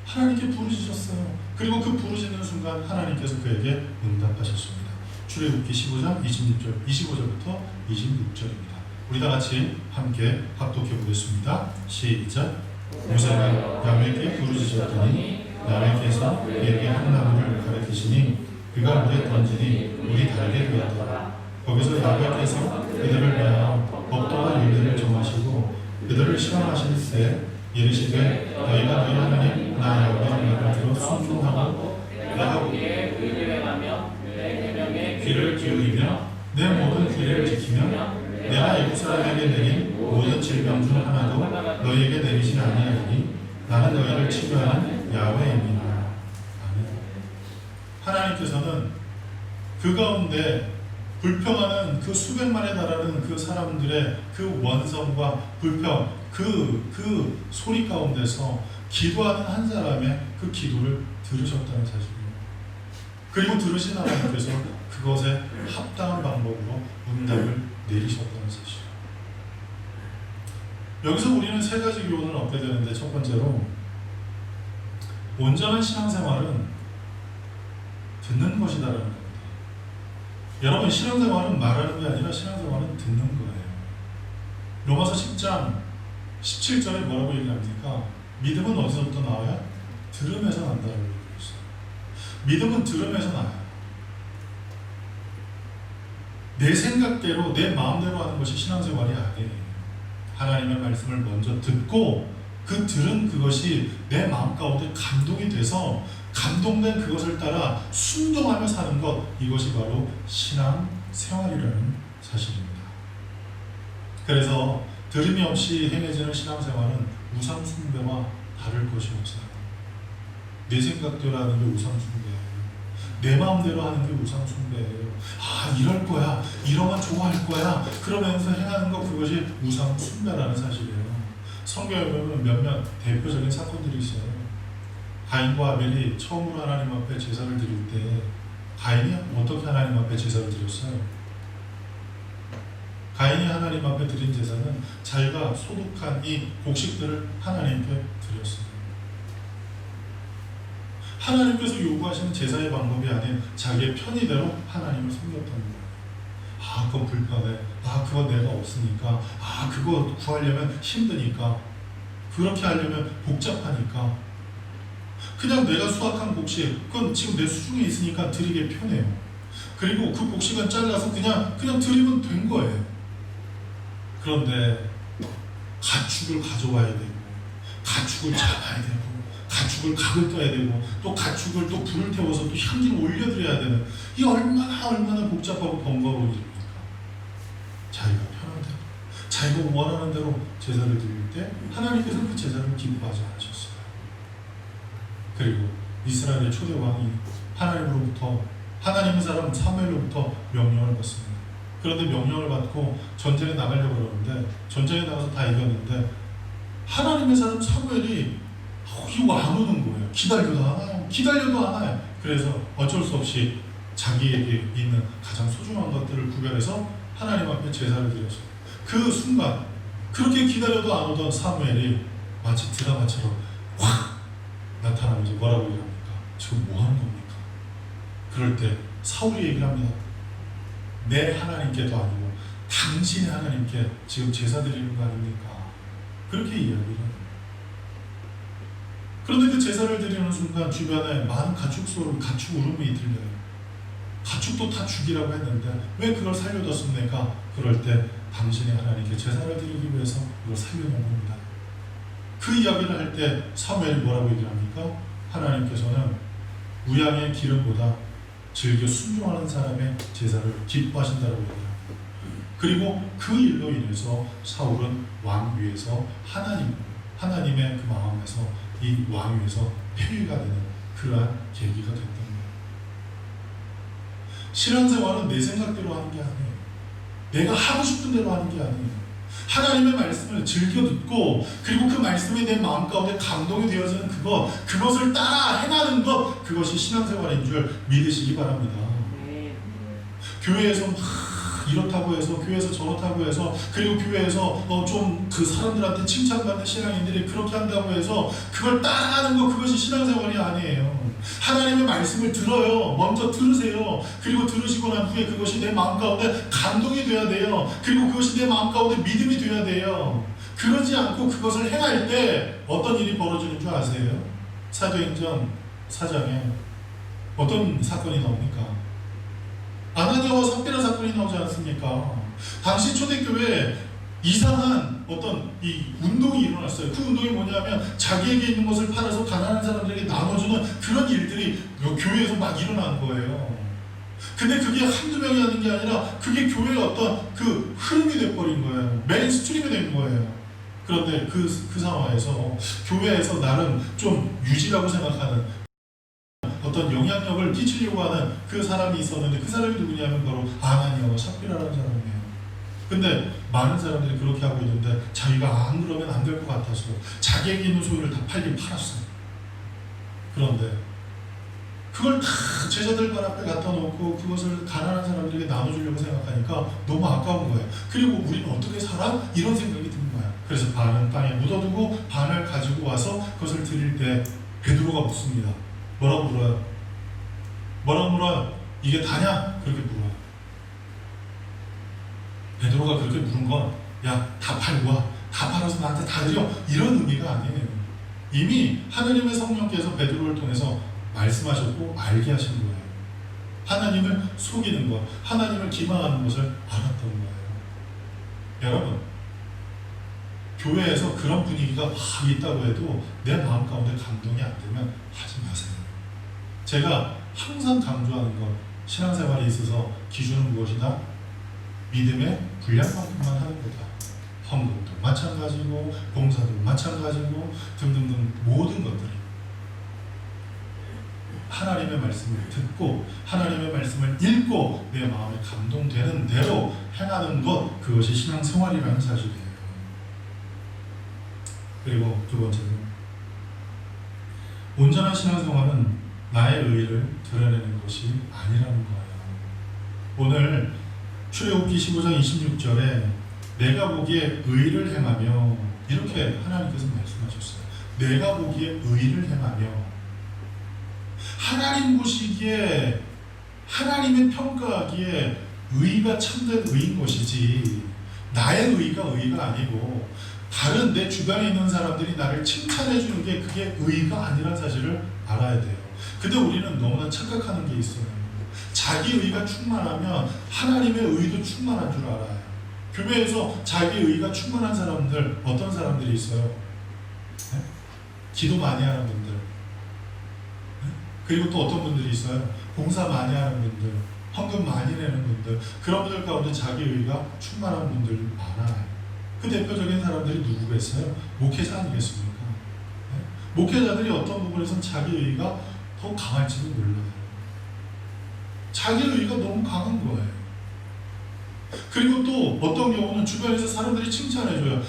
하나님께 부르짖었어요. 그리고 그 부르짖는 순간 하나님께서 그에게 응답하셨습니다. 출애굽기 15장 25절부터 26절입니다. 우리 다 같이 함께 합독해 보겠습니다. 시작. 모세가 야훼께 부르짖었더니 야훼께서 그에게 한 나무를 가르치시니 그가 물에 던지니 물이 달게 되었더라. 거기서 야훼께서 그들을 위하여 법도와 율례를 정하시고 그들을 시험하실 때 이르시되 너희가 너희 하나님 나 여호와의 말을 들어 순종하고 내가 보기에 의를 행하며 내 계명에 귀를 기울이며 내 모든 규례를 지키며 내가 애굽 사람에게 내린 모든 질병 중 하나도 너희에게 내리지 아니하리니 나는 너희를 치료하는 야훼임이라. 아멘. 하나님께서는 그 가운데 불평하는 그 수백만에 달하는 그 사람들의 그 원성과 불평, 그 소리 가운데서 기도하는 한 사람의 그 기도를 들으셨다는 사실이에요. 그리고 들으신 하나님께서 그것에 합당한 방법으로 응답을 내리셨다는 사실. 여기서 우리는 세 가지 교훈을 얻게 되는데, 첫 번째로 온전한 신앙생활은 듣는 것이다라는 겁니다. 여러분, 신앙생활은 말하는 게 아니라 신앙생활은 듣는 거예요. 로마서 10장 17절에 뭐라고 얘기합니까? 믿음은 어디서부터 나와요? 들음에서 난다라고 얘기했어요. 믿음은 들음에서 나요. 내 생각대로 내 마음대로 하는 것이 신앙생활이 아니에요. 하나님의 말씀을 먼저 듣고 그 들은 그것이 내 마음 가운데 감동이 돼서 감동된 그것을 따라 순종하며 사는 것, 이것이 바로 신앙생활이라는 사실입니다. 그래서 들음이 없이 행해지는 신앙생활은 우상숭배와 다를 것이 없어요. 내 생각대로 하는 게 우상숭배예요. 내 마음대로 하는 게 우상숭배예요. 아, 이럴 거야, 이러면 좋아할 거야, 그러면서 행하는 것, 그것이 우상숭배라는 사실이에요. 성경에 보면 몇몇 대표적인 사건들이 있어요. 가인과 아벨이 처음으로 하나님 앞에 제사를 드릴 때 가인이 어떻게 하나님 앞에 제사를 드렸어요? 가인이 하나님 앞에 드린 제사는 자기가 소득한 이 곡식들을 하나님께 드렸어요. 하나님께서 요구하시는 제사의 방법이 아닌 자기의 편의대로 하나님을 섬겼다는 거예요. 아, 그건 불편해. 아, 그건 내가 없으니까. 아, 그거 구하려면 힘드니까. 그렇게 하려면 복잡하니까. 그냥 내가 수확한 곡식, 그건 지금 내 수중에 있으니까 드리기 편해요. 그리고 그 곡식은 잘라서 그냥 드리면 된 거예요. 그런데 가축을 가져와야 되고, 가축을 잡아야 되고, 가축을 각을 떠야 되고, 또 가축을 또 불을 태워서 또 향기를 올려드려야 되는, 이 얼마나 복잡하고 번거로운 일입니까? 자기가 편한 대로, 자기가 원하는 대로 제사를 드릴 때 하나님께서는 그 제사를 기뻐하지 않으셨어요. 그리고 이스라엘의 초대 왕이 하나님으로부터, 하나님의 사람 사무엘로부터 명령을 받습니다. 그런데 명령을 받고 전쟁에 나가려고 그러는데, 전쟁에 나가서 다 이겼는데 하나님의 사람 사무엘이 이거 안 오는 거예요. 기다려도 안 와요. 그래서 어쩔 수 없이 자기에게 있는 가장 소중한 것들을 구별해서 하나님 앞에 제사를 드렸어요. 그 순간 그렇게 기다려도 안 오던 사무엘이 마치 드라마처럼 확 나타나면서 뭐라고 얘기합니까? 지금 뭐 하는 겁니까? 그럴 때 사울이 얘기를 합니다. 내 하나님께도 아니고 당신의 하나님께 지금 제사 드리는 거 아닙니까? 그렇게 이야기를 해요. 그런데 그 제사를 드리는 순간 주변에 많은 가축 울음이 들려요. 가축도 다 죽이라고 했는데 왜 그걸 살려뒀습니까? 그럴 때 당신의 하나님께 제사를 드리기 위해서 그걸 살려놓은 겁니다. 그 이야기를 할 때 사무엘이 뭐라고 얘기를 합니까? 하나님께서는 우양의 기름보다 즐겨 순종하는 사람의 제사를 기뻐하신다고 얘기합니다. 그리고 그 일로 인해서 사울은 왕 위에서 하나님의 그 마음에서 이 왕 위에서 폐위가 되는 그러한 계기가 됐던 거예요. 신앙생활은 내 생각대로 하는 게 아니에요. 내가 하고 싶은 대로 하는 게 아니에요. 하나님의 말씀을 즐겨 듣고, 그리고 그 말씀이 내 마음 가운데 감동이 되어지는 그것을 따라 행하는 것, 그것이 신앙생활인 줄 믿으시기 바랍니다. 교회에서 이렇다고 해서, 교회에서 저렇다고 해서, 그리고 교회에서 좀 그 사람들한테 칭찬받는 신앙인들이 그렇게 한다고 해서 그걸 따라하는 것, 그것이 신앙생활이 아니에요. 하나님의 말씀을 들어요. 먼저 들으세요. 그리고 들으시고 난 후에 그것이 내 마음 가운데 감동이 되어야 돼요. 그리고 그것이 내 마음 가운데 믿음이 되어야 돼요. 그러지 않고 그것을 행할 때 어떤 일이 벌어지는 줄 아세요? 사도행전 4장에 어떤 사건이 나옵니까? 아나니아와 삽비라 사건이 나오지 않습니까? 당시 초대교회에 이상한 어떤 이 운동이 일어났어요. 그 운동이 뭐냐면 자기에게 있는 것을 팔아서 가난한 사람들에게 나눠주는 그런 일들이 교회에서 막 일어난 거예요. 근데 그게 한두 명이 하는 게 아니라 그게 교회의 어떤 그 흐름이 돼버린 거예요. 메인스트림이 된 거예요. 그런데 그 상황에서 교회에서 나름 좀 유지라고 생각하는 어떤 어떤 영향력을 끼치려고 하는 그 사람이 있었는데 그 사람이 누구냐면 바로 아나니아와 삽비라라는 사람이에요. 근데 많은 사람들이 그렇게 하고 있는데 자기가 안 그러면 안 될 것 같아서 자기에게 있는 소유를 다 팔았어요. 그런데 그걸 다 제자들 발 앞에 갖다 놓고 그것을 가난한 사람들에게 나눠주려고 생각하니까 너무 아까운 거예요. 그리고 우리는 어떻게 살아? 이런 생각이 드는 거예요. 그래서 반은 땅에 묻어두고 반을 가지고 와서 그것을 드릴 때 베드로가 묻습니다. 뭐라고 물어요? 뭐라고 물어요? 이게 다냐? 그렇게 물어요. 베드로가 그렇게 물은 건 야, 다 팔고 와. 다 팔아서 나한테 다 드려. 이런 의미가 아니에요. 이미 하나님의 성령께서 베드로를 통해서 말씀하셨고 알게 하신 거예요. 하나님을 속이는 것, 하나님을 기망하는 것을 알았던 거예요. 여러분, 교회에서 그런 분위기가 막 있다고 해도 내 마음 가운데 감동이 안 되면 하지 마세요. 제가 항상 강조하는 것, 신앙생활에 있어서 기준은 무엇이다? 믿음의 분량만큼만 하는 거다. 헌금도 마찬가지고 봉사도 마찬가지고 등등등 모든 것들이 하나님의 말씀을 듣고 하나님의 말씀을 읽고 내 마음에 감동되는 대로 행하는 것, 그것이 신앙생활이라는 사실이에요. 그리고 두 번째는 온전한 신앙생활은 나의 의의를 드러내는 것이 아니라는 거예요. 오늘 출애굽기 15장 26절에 내가 보기에 의의를 행하며, 이렇게 하나님께서 말씀하셨어요. 내가 보기에 의의를 행하며, 하나님 보시기에, 하나님의 평가하기에 의의가 참된 의의인 것이지 나의 의의가 의의가 아니고 다른 내 주변에 있는 사람들이 나를 칭찬해 주는 게 그게 의의가 아니라는 사실을 알아야 돼요. 근데 우리는 너무나 착각하는 게 있어요. 자기 의의가 충만하면 하나님의 의의도 충만한 줄 알아요. 교회에서 자기 의의가 충만한 사람들, 어떤 사람들이 있어요? 네? 기도 많이 하는 분들, 네? 그리고 또 어떤 분들이 있어요? 봉사 많이 하는 분들, 헌금 많이 내는 분들, 그런 분들 가운데 자기 의의가 충만한 분들이 많아요. 그 대표적인 사람들이 누구겠어요? 목회자 아니겠습니까? 네? 목회자들이 어떤 부분에서는 자기 의의가 더 강할지도 몰라요. 자기 의의가 너무 강한 거예요. 그리고 또 어떤 경우는 주변에서 사람들이 칭찬해줘요. 야,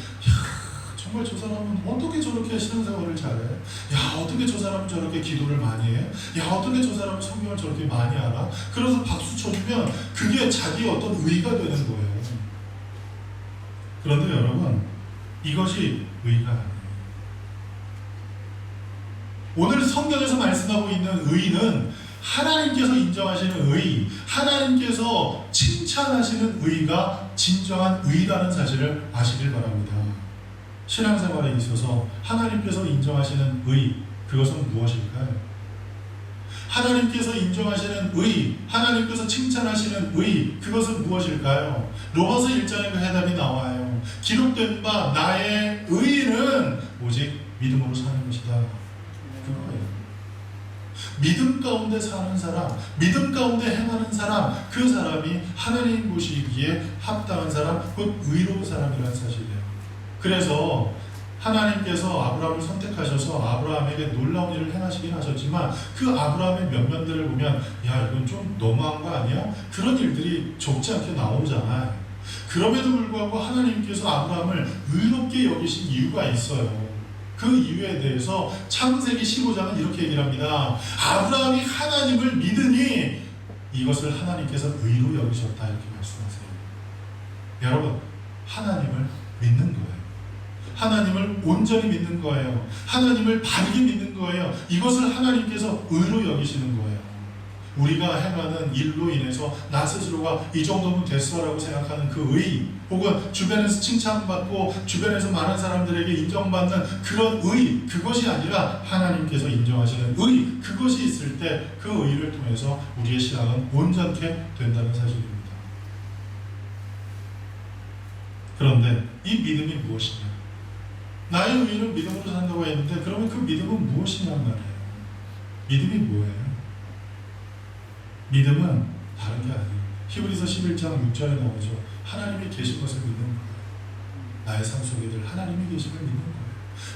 정말 저 사람은 어떻게 저렇게 신앙생활을 잘해? 야, 어떻게 저 사람은 저렇게 기도를 많이 해? 야, 어떻게 저 사람은 성경을 저렇게 많이 알아? 그래서 박수 쳐주면 그게 자기의 어떤 의의가 되는 거예요. 그런데 여러분, 이것이 의의가 아니에요. 오늘 성경에서 말씀하고 있는 의의는 하나님께서 인정하시는 의의, 하나님께서 칭찬하시는 의의가 진정한 의의라는 사실을 아시길 바랍니다. 신앙생활에 있어서 하나님께서 인정하시는 의의, 그것은 무엇일까요? 하나님께서 인정하시는 의의, 하나님께서 칭찬하시는 의의, 그것은 무엇일까요? 로마서 1장에 그 해답이 나와요. 기록된 바 나의 의의는 오직 믿음으로 사는 것이다. 그거예요. 믿음 가운데 사는 사람, 믿음 가운데 행하는 사람, 그 사람이 하나님 보시기에 합당한 사람, 곧 의로운 사람이라는 사실이에요. 그래서 하나님께서 아브라함을 선택하셔서 아브라함에게 놀라운 일을 행하시긴 하셨지만 그 아브라함의 면면들을 보면 야, 이건 좀 너무한 거 아니야? 그런 일들이 적지 않게 나오잖아요. 그럼에도 불구하고 하나님께서 아브라함을 의롭게 여기신 이유가 있어요. 그 이유에 대해서 창세기 15장은 이렇게 얘기를 합니다. 아브라함이 하나님을 믿으니 이것을 하나님께서 의로 여기셨다, 이렇게 말씀하세요. 여러분, 하나님을 믿는 거예요. 하나님을 온전히 믿는 거예요. 하나님을 바르게 믿는 거예요. 이것을 하나님께서 의로 여기시는 거예요. 우리가 행하는 일로 인해서 나 스스로가 이 정도면 됐어라고 생각하는 그 의의, 혹은 주변에서 칭찬받고 주변에서 많은 사람들에게 인정받는 그런 의의, 그것이 아니라 하나님께서 인정하시는 의의, 그것이 있을 때 그 의의를 통해서 우리의 신앙은 온전케 된다는 사실입니다. 그런데 이 믿음이 무엇이냐? 나의 의의는 믿음으로 산다고 했는데 그러면 그 믿음은 무엇이냐는 말이에요. 믿음이 뭐예요? 믿음은 다른 게 아니에요. 히브리서 11장 6절에 나오죠. 하나님이 계신 것을 믿는 거예요. 나의 삶 속에 늘 하나님이 계심을 믿는 거예요.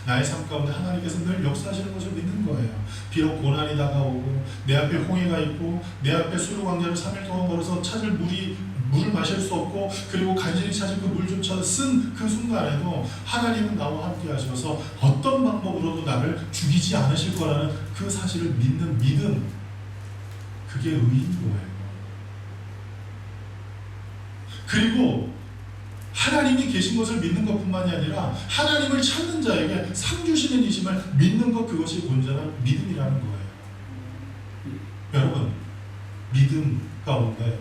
나의 삶 가운데 하나님께서 늘 역사하시는 것을 믿는 거예요. 비록 고난이 다가오고 내 앞에 홍해가 있고 내 앞에 수로 광야를 3일 동안 걸어서 찾을 물을 마실 수 없고 그리고 간신히 찾을 그 물조차 쓴 그 순간에도 하나님은 나와 함께 하셔서 어떤 방법으로도 나를 죽이지 않으실 거라는 그 사실을 믿는 믿음, 그게 의인 거예요. 그리고 하나님이 계신 것을 믿는 것뿐만이 아니라 하나님을 찾는 자에게 상 주시는 이심을 믿는 것, 그것이 온전한 믿음이라는 거예요. 여러분, 믿음 가운데,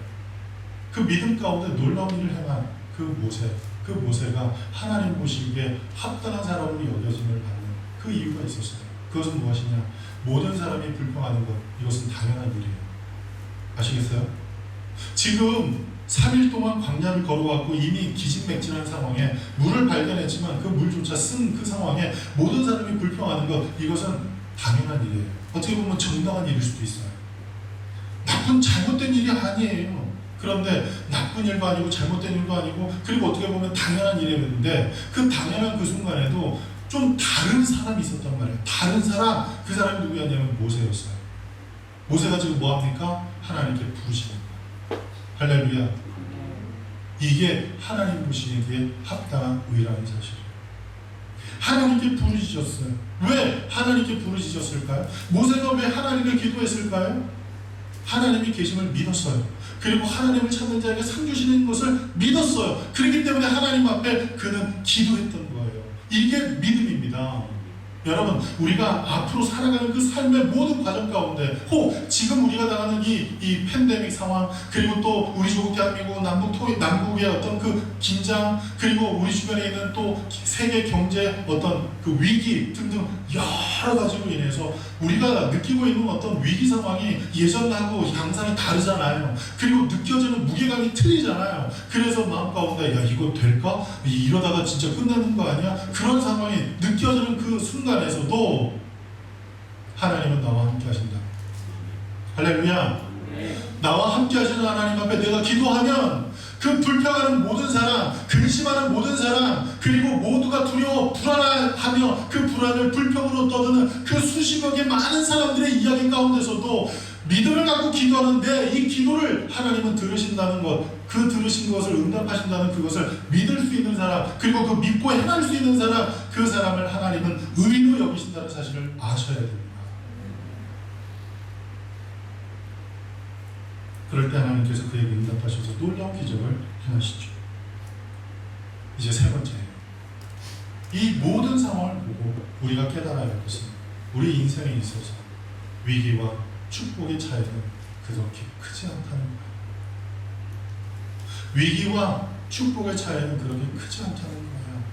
그 믿음 가운데 놀라운 일을 행한 그 모세가 하나님 보시기에 합당한 사람으로 여겨짐을 받는 그 이유가 있었어요. 그것은 무엇이냐? 모든 사람이 불평하는 것, 이것은 당연한 일이에요. 아시겠어요? 지금 3일 동안 광야를 걸어왔고 이미 기진맥진한 상황에 물을 발견했지만 그 물조차 쓴 그 상황에 모든 사람이 불평하는 것, 이것은 당연한 일이에요. 어떻게 보면 정당한 일일 수도 있어요. 잘못된 일이 아니에요. 그런데 나쁜 일도 아니고 잘못된 일도 아니고, 그리고 어떻게 보면 당연한 일이었는데 그 당연한 그 순간에도 좀 다른 사람이 있었단 말이에요. 다른 사람, 그 사람이 누구였냐면 모세였어요. 모세가 지금 뭐합니까? 하나님께 부르시는 거예요. 할렐루야. 이게 하나님 보시기에 합당한 의라는 사실이에요. 하나님께 부르짖었어요. 왜 하나님께 부르짖었을까요? 모세가 왜 하나님께 기도했을까요? 하나님이 계심을 믿었어요. 그리고 하나님을 찾는 자에게 상 주시는 것을 믿었어요. 그렇기 때문에 하나님 앞에 그는 기도했던 거예요. 이게 믿음입니다. 여러분, 우리가 앞으로 살아가는 그 삶의 모든 과정 가운데 혹 지금 우리가 당하는 이 팬데믹 상황, 그리고 또 우리 조국 대한민국 남북의 어떤 그 긴장, 그리고 우리 주변에 있는 또 세계 경제 어떤 그 위기 등등 여러 가지로 인해서 우리가 느끼고 있는 어떤 위기 상황이 예전하고 양상이 다르잖아요. 그리고 느껴지는 무게감이 틀리잖아요. 그래서 마음 가운데 야, 이거 될까? 이러다가 진짜 끝나는 거 아니야? 그런 상황이 느껴지는 그 순간에서도 하나님은 나와 함께 하신다. 할렐루야. 나와 함께 하시는 하나님 앞에 내가 기도하면 그 불평하는 모든 사람, 근심하는 모든 사람, 그리고 모두가 두려워 불안하며 그 불안을 불평으로 떠드는 그 수십여 개 많은 사람들의 이야기 가운데서도 믿음을 갖고 기도하는데 이 기도를 하나님은 들으신다는 것, 그 들으신 것을 응답하신다는 그것을 믿을 수 있는 사람, 그리고 그 믿고 행할 수 있는 사람, 그 사람을 하나님은 의로 여기신다는 사실을 아셔야 됩니다. 그럴 때 하나님께서 그에게 응답하셔서 놀라운 기적을 행하시죠. 이제 세 번째예요. 이 모든 상황을 보고 우리가 깨달아야 할 것은 우리 인생에 있어서 위기와 축복의 차이는 그렇게 크지 않다는 거예요. 위기와 축복의 차이는 그렇게 크지 않다는 거예요.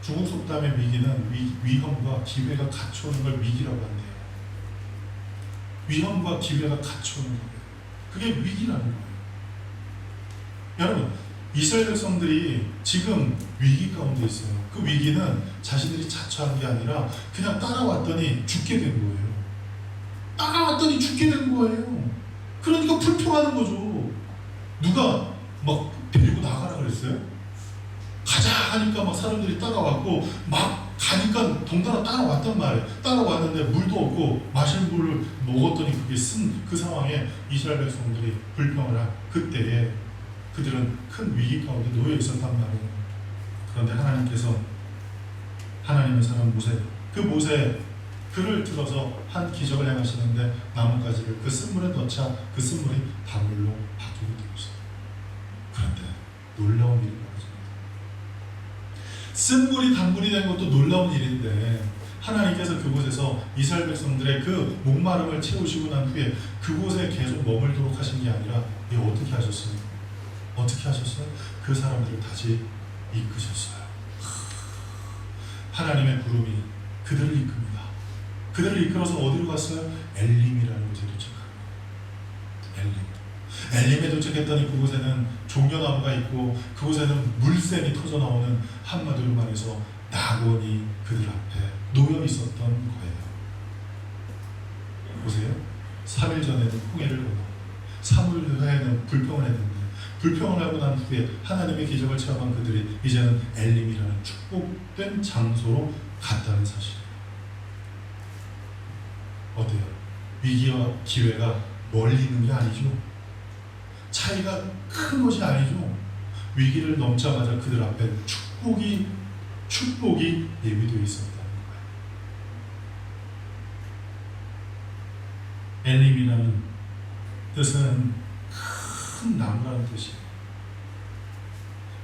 중국 속담의 위기는 위험과 기회가 같이 오는 걸 위기라고 한대요. 위험과 기회가 같이 오는 거예요. 그게 위기라는 거예요. 여러분, 이스라엘 백성들이 지금 위기 가운데 있어요. 그 위기는 자신들이 자처한 게 아니라 그냥 따라왔더니 죽게 된 거예요. 따라왔더니 죽게 된 거예요. 그러니까 불평하는 거죠. 누가 막 데리고 나가라 그랬어요? 가자 하니까 막 사람들이 따라왔고 막 가니까 동달아 따라왔단 말이에요. 따라왔는데 물도 없고 마실 물을 먹었더니 그게 쓴 그 상황에 이스라엘 백성들이 불평을 한 그때에 그들은 큰 위기 가운데 놓여 있었단 말이에요. 그런데 하나님께서 하나님의 사람 모세, 그 모세 그를 들어서 한 기적을 행하시는데 나뭇가지를 그 쓴물에 넣자 그 쓴물이 단물로 바뀌게 되었어요. 그런데 놀라운 일이 벌어집니다. 쓴물이 단물이 된 것도 놀라운 일인데 하나님께서 그곳에서 이스라엘 백성들의 그 목마름을 채우시고 난 후에 그곳에 계속 머물도록 하신 게 아니라 이게 어떻게 하셨어요? 어떻게 하셨어요? 그 사람들을 다시 이끄셨어요. 하나님의 구름이 그들을 이끕니다. 그들을 이끌어서 어디로 갔어요? 엘림이라는 곳에 도착합니다. 엘림에 도착했더니 그곳에는 종려나무가 있고 그곳에는 물샘이 터져나오는, 한마디로 말해서 낙원이 그들 앞에 놓여 있었던 거예요. 보세요. 3일 전에는 홍해를 건너 3일 후에는 불평을 했는데 불평을 하고 난 후에 하나님의 기적을 체험한 그들이 이제는 엘림이라는 축복된 장소로 갔다는 사실이에요. 어때요? 위기와 기회가 멀리 있는 게 아니죠. 차이가 큰 것이 아니죠. 위기를 넘자마자 그들 앞에 축복이 예비되어 있었다는 거예요. 엘림이라는 뜻은 큰 나무라는 뜻이에요.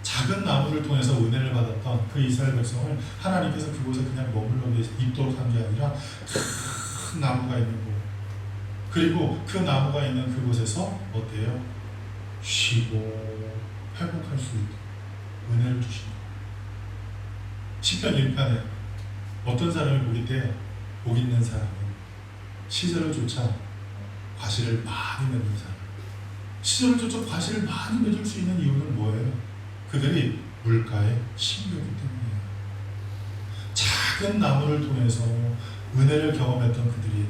작은 나무를 통해서 은혜를 받았던 그 이스라엘 백성을 하나님께서 그곳에 그냥 머물러 있도록 한 게 아니라 큰 나무가 있는 곳, 그리고 그 나무가 있는 그곳에서 어때요? 쉬고 회복할 수 있도록 은혜를 주시는 거예요. 시편 1편에 어떤 사람이 보기 때 복 있는 사람은 시절을 쫓아 과실을 많이 맺는 사람. 시절을 쫓아 과실을 많이 맺을 수 있는 이유는 뭐예요? 그들이 물가에 심겼기 때문이에요. 작은 나무를 통해서 은혜를 경험했던 그들이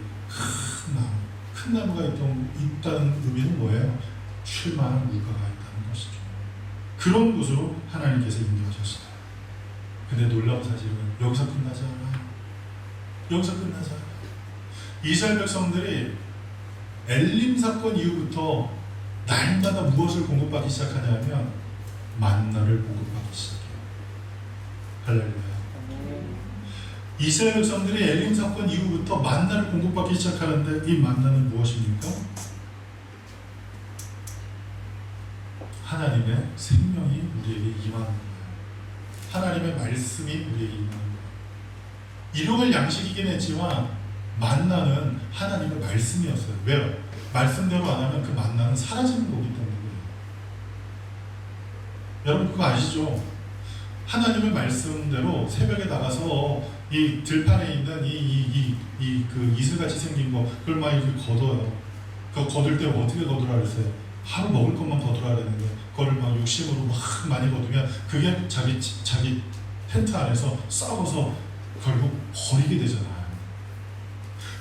큰 나무가 있다는 의미는 뭐예요? 쉴만한 물가가 있다는 것이죠. 그런 곳으로 하나님께서 인도하셨어요. 근데 놀라운 사실은 여기서 끝나지 않아요. 여기서 끝나지 않아요. 이스라엘 백성들이 엘림 사건 이후부터 날마다 무엇을 공급받기 시작하냐면 만나를 공급받기 시작해요. 할렐루야. 이스라엘 백성들이 엘림 사건 이후부터 만나를 공급받기 시작하는데 이 만나는 무엇입니까? 하나님의 생명이 우리에게 임하는 거예요. 하나님의 말씀이 우리에게 임하는 거예요. 일용할 양식이긴 했지만 만나는 하나님의 말씀이었어요. 왜요? 말씀대로 안 하면 그 만나는 사라지는 거기 때문에. 여러분 그거 아시죠? 하나님의 말씀대로 새벽에 나가서 이 들판에 있는 그 이슬같이 생긴 거 그걸 막 이렇게 걷어요. 그거 거둘 때 어떻게 거두라 그랬어요? 하루 먹을 것만 거두라 그랬는데 그걸 막 욕심으로 막 많이 거두면 그게 자기 텐트 안에서 썩어서 결국 버리게 되잖아요.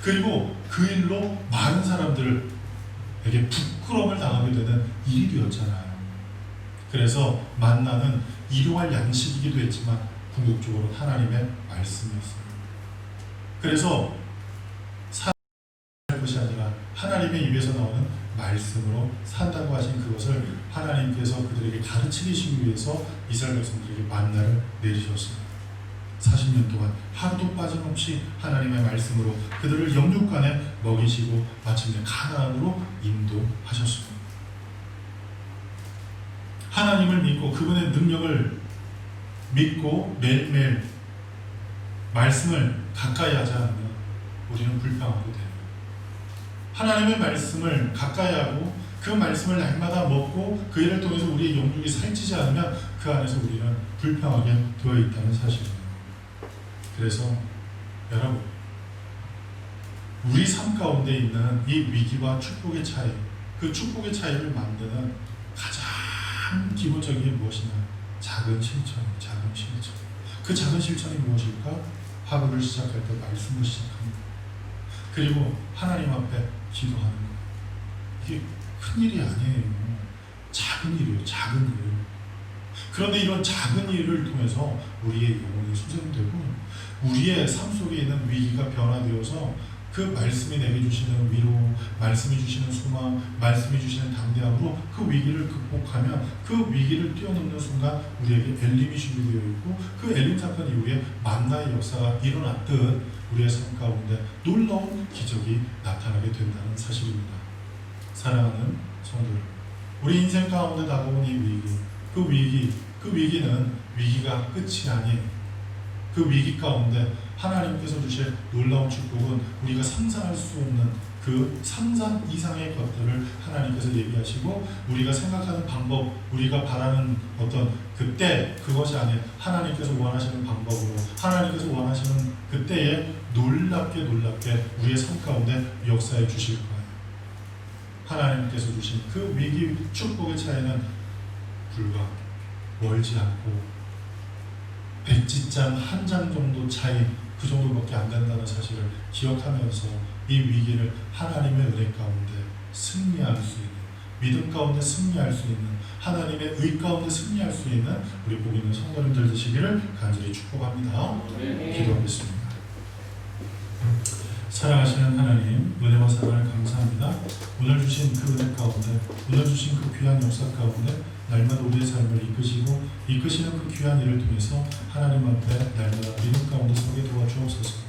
그리고 그 일로 많은 사람들에게 부끄러움을 당하게 되는 일이 되었잖아요. 그래서 만나는 일용할 양식이기도 했지만 궁극적으로 하나님의 말씀이었어요. 그래서 살 것이 아니라 하나님의 입에서 나오는 말씀으로 산다고 하신 그것을 하나님께서 그들에게 가르치기 위해서 이스라엘 백성들에게 만나를 내리셨어요. 40년 동안 하루도 빠짐없이 하나님의 말씀으로 그들을 영육간에 먹이시고 마침내 가나안으로 인도하셨습니다. 하나님을 믿고 그분의 능력을 믿고 매일매일 말씀을 가까이 하지 않으면 우리는 불평하게 됩니다. 하나님의 말씀을 가까이 하고 그 말씀을 날마다 먹고 그 일을 통해서 우리의 영육이 살찌지 않으면 그 안에서 우리는 불평하게 되어 있다는 사실입니다. 그래서 여러분, 우리 삶 가운데 있는 이 위기와 축복의 차이, 그 축복의 차이를 만드는 가장 기본적인 게 무엇이냐? 작은 실천. 그 작은 실천이 무엇일까? 하루를 시작할 때 말씀을 시작합니다. 그리고 하나님 앞에 기도하는 것. 이게 큰일이 아니에요. 작은 일이에요. 작은 일. 그런데 이런 작은 일을 통해서 우리의 영혼이 수정되고 우리의 삶 속에 있는 위기가 변화되어서 그 말씀이 내게 주시는 위로, 말씀이 주시는 소망, 말씀이 주시는 담대함으로 그 위기를 극복하면 그 위기를 뛰어넘는 순간 우리에게 엘림이 준비되어 있고 그 엘림 사건 이후에 만나의 역사가 일어났듯 우리의 삶 가운데 놀라운 기적이 나타나게 된다는 사실입니다. 사랑하는 성도 여러분, 우리 인생 가운데 다가온 이 위기, 그 위기는 위기가 끝이 아니에요. 그 위기 가운데 하나님께서 주실 놀라운 축복은 우리가 상상할 수 없는 그 상상 이상의 것들을 하나님께서 예비하시고 우리가 생각하는 방법, 우리가 바라는 어떤 그때 그것이 아닌 하나님께서 원하시는 방법으로 하나님께서 원하시는 그때에 놀랍게 우리의 삶 가운데 역사해 주실 거예요. 하나님께서 주신 그 위기 축복의 차이는 불과 멀지 않고 백지장 한 장 정도 차이, 그 정도밖에 안 된다는 사실을 기억하면서 이 위기를 하나님의 은혜 가운데 승리할 수 있는 믿음 가운데 승리할 수 있는, 하나님의 의 가운데 승리할 수 있는 우리 복 있는 성도님들 되시기를 간절히 축복합니다. 기도하겠습니다. 사랑하시는 하나님, 은혜와 사랑을 감사합니다. 오늘 주신 그 은혜 가운데, 오늘 주신 그 귀한 역사 가운데 날마다 우리의 삶을 이끄시고 이끄시는 그 귀한 일을 통해서 하나님 앞에 날마다 믿음 가운데 서게 도와주옵소서.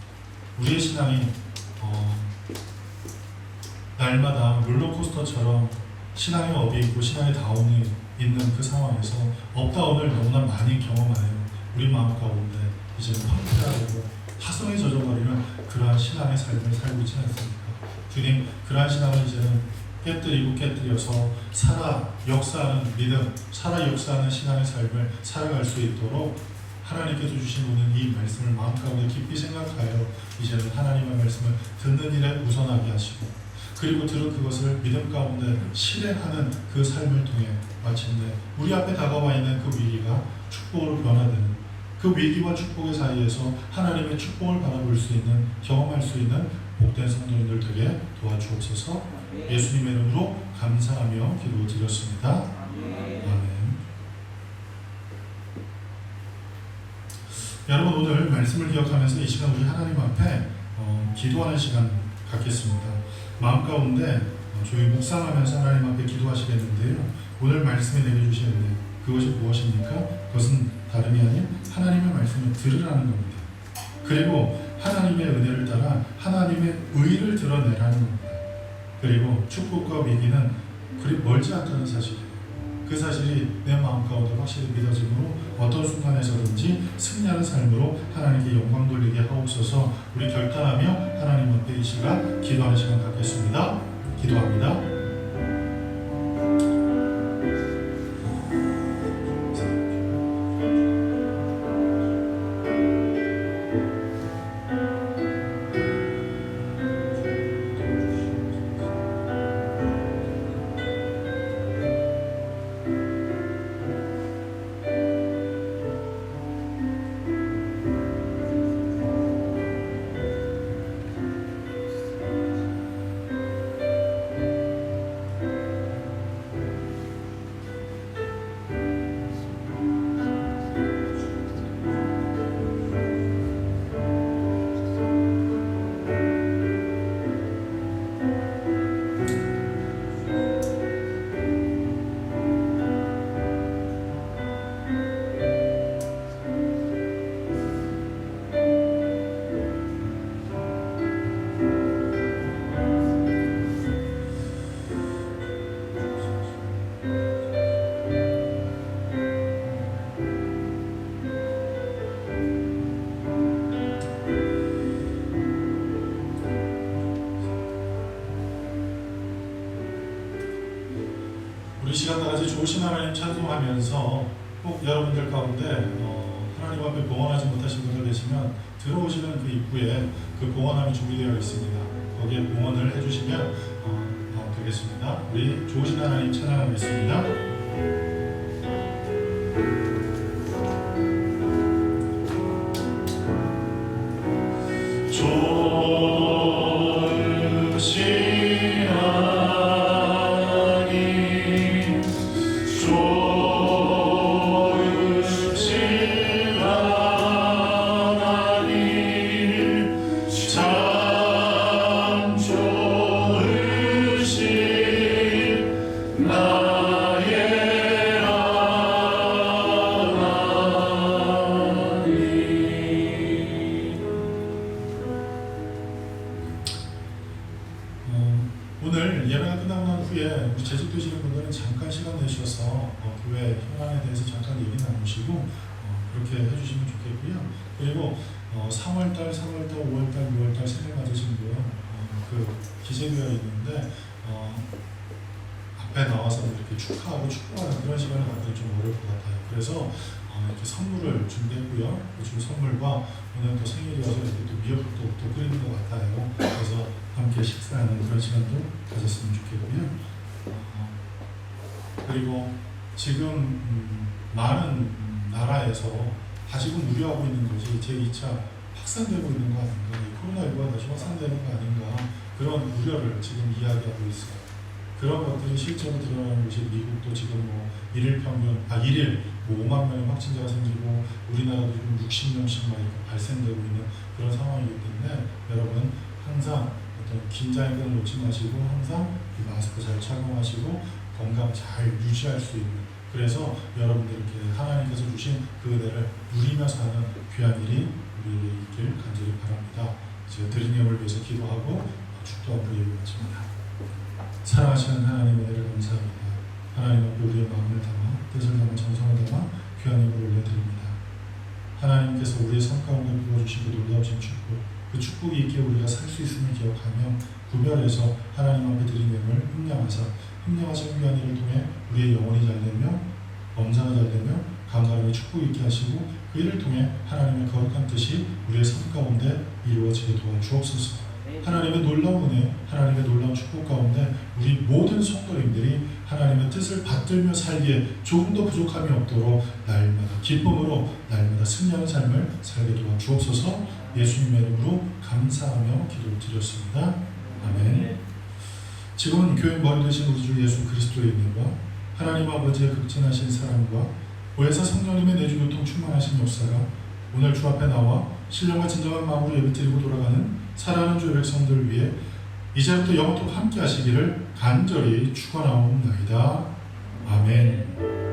우리의 신앙이 날마다 롤러코스터처럼 신앙의 업이 있고 신앙의 다운이 있는 그 상황에서 업다운을 너무나 많이 경험하여 우리 마음 가운데 이제는 황폐하고 파성에 젖어버리는 그러한 신앙의 삶을 살고 있지 않습니까? 주님, 그러한 신앙을 이제는 깨뜨려서 살아 역사하는 믿음, 살아 역사하는 신앙의 삶을 살아갈 수 있도록 하나님께서 주신 오늘 이 말씀을 마음 가운데 깊이 생각하여 이제는 하나님의 말씀을 듣는 일에 우선하게 하시고, 그리고 들은 그것을 믿음 가운데 실행하는 그 삶을 통해 마침내 우리 앞에 다가와 있는 그 위기가 축복으로 변화되는, 그 위기와 축복의 사이에서 하나님의 축복을 바라볼 수 있는, 경험할 수 있는 복된 성도님들 되게 도와주옵소서. 예수님의 이름으로 감사하며 기도드렸습니다. 아멘. 여러분, 오늘 말씀을 기억하면서 이 시간 우리 하나님 앞에 기도하는 시간 갖겠습니다. 마음 가운데 조용히 묵상하면서 하나님 앞에 기도하시겠는데요. 오늘 말씀에 내려주신 은혜, 그것이 무엇입니까? 그것은 다름이 아닌 하나님의 말씀을 들으라는 겁니다. 그리고 하나님의 은혜를 따라 하나님의 의를 드러내라는 겁니다. 그리고 축복과 위기는 그리 멀지 않다는 사실이에요. 그 사실이 내 마음 가운데 확실히 믿어지므로 어떤 순간에서든지 승리하는 삶으로 하나님께 영광 돌리게 하옵소서. 우리 결단하며 하나님 앞에 이 시간 기도하는 시간 갖겠습니다. 기도합니다. 우리 시간 다 같이 좋으신 하나님 찬송하면서 꼭 여러분들 가운데 하나님 앞에 봉헌하지 못하신 분들 계시면 들어오시는 그 입구에 그 봉헌함이 준비되어 있습니다. 거기에 봉헌을 해주시면 되겠습니다. 우리 좋으신 하나님 찬양하겠습니다. 오늘 예배가 끝나고 난 후에 우리 재직되시는 분들은 잠깐 시간 내셔서 교회 현안에 대해서 잠깐 얘기 나누시고 그렇게 해주시면 좋겠고요. 그리고 3월달, 4월달, 5월달, 6월달 새해 맞으신 분 그 기재되어 있는데 앞에 나와서 이렇게 축하하고 축복하는 그런 시간을 갖기는 좀 어려울 것 같아요. 그래서 이렇게 선물을 준비했고요. 그 선물과 오늘 또 생일이어서 이렇게 또 미역국도 또 끓이는 것 같아요. 그래서 함께 식사하는 그런 시간도 가졌으면 좋겠고요. 그리고 지금 많은 나라에서 다시금 우려하고 있는 것이 제2차 확산되고 있는 거 아닌가, 코로나19가 다시 확산되는 거 아닌가, 그런 우려를 지금 이야기하고 있어요. 그런 것들이 실제로 드러나는 것이 미국도 지금 뭐 일일 평균, 일일 뭐 5만 명의 확진자가 생기고 우리나라도 지금 60명씩 막 이렇게 발생되고 있는 그런 상황이기 때문에 여러분 항상 어떤 긴장의 끈을 놓지 마시고 항상 이 마스크 잘 착용하시고 건강 잘 유지할 수 있는, 그래서 여러분들께 하나님께서 주신 그 은혜를 누리며 사는 귀한 일이 우리에게 있길 간절히 바랍니다. 제가 드린 예물을 위해서 기도하고 축도하고 예배 마칩니다. 사랑하시는 하나님의 은혜를 감사합니다. 하나님 앞에 우리의 마음을 담아 뜻을 담아 정성을 담아 귀한 예물을 올려드립니다. 하나님께서 우리의 삶 가운데 부어주신 그 놀라우신 축복, 그 축복이 있기에 우리가 살 수 있음을 기억하며 구별해서 하나님 앞에 드린 예물 힘량하신 귀한 일을 통해 우리의 영혼이 잘되며 범상을 잘되며 감사함의 축복이 있게 하시고 그 일을 통해 하나님의 거룩한 뜻이 우리의 삶 가운데 이루어지게 도와주옵소서. 하나님의 놀라운 은혜, 하나님의 놀라운 축복 가운데 우리 모든 성도님들이 하나님의 뜻을 받들며 살기에 조금 더 부족함이 없도록 날마다 기쁨으로 날마다 승리하는 삶을 살게 도와주옵소서. 예수님의 이름으로 감사하며 기도를 드렸습니다. 아멘. 지금은 교회 머리 되신 우리 주 예수 그리스도의 은혜와 하나님 아버지의 극진하신 사랑과 보혜사 성령님의 내주교통 충만하신 역사가 오늘 주 앞에 나와 신령과 진정한 마음으로 예배드리고 돌아가는 사랑하는 주의 백성들 위해 이제부터 영원토록 함께 하시기를 간절히 축원하옵나이다. 아멘.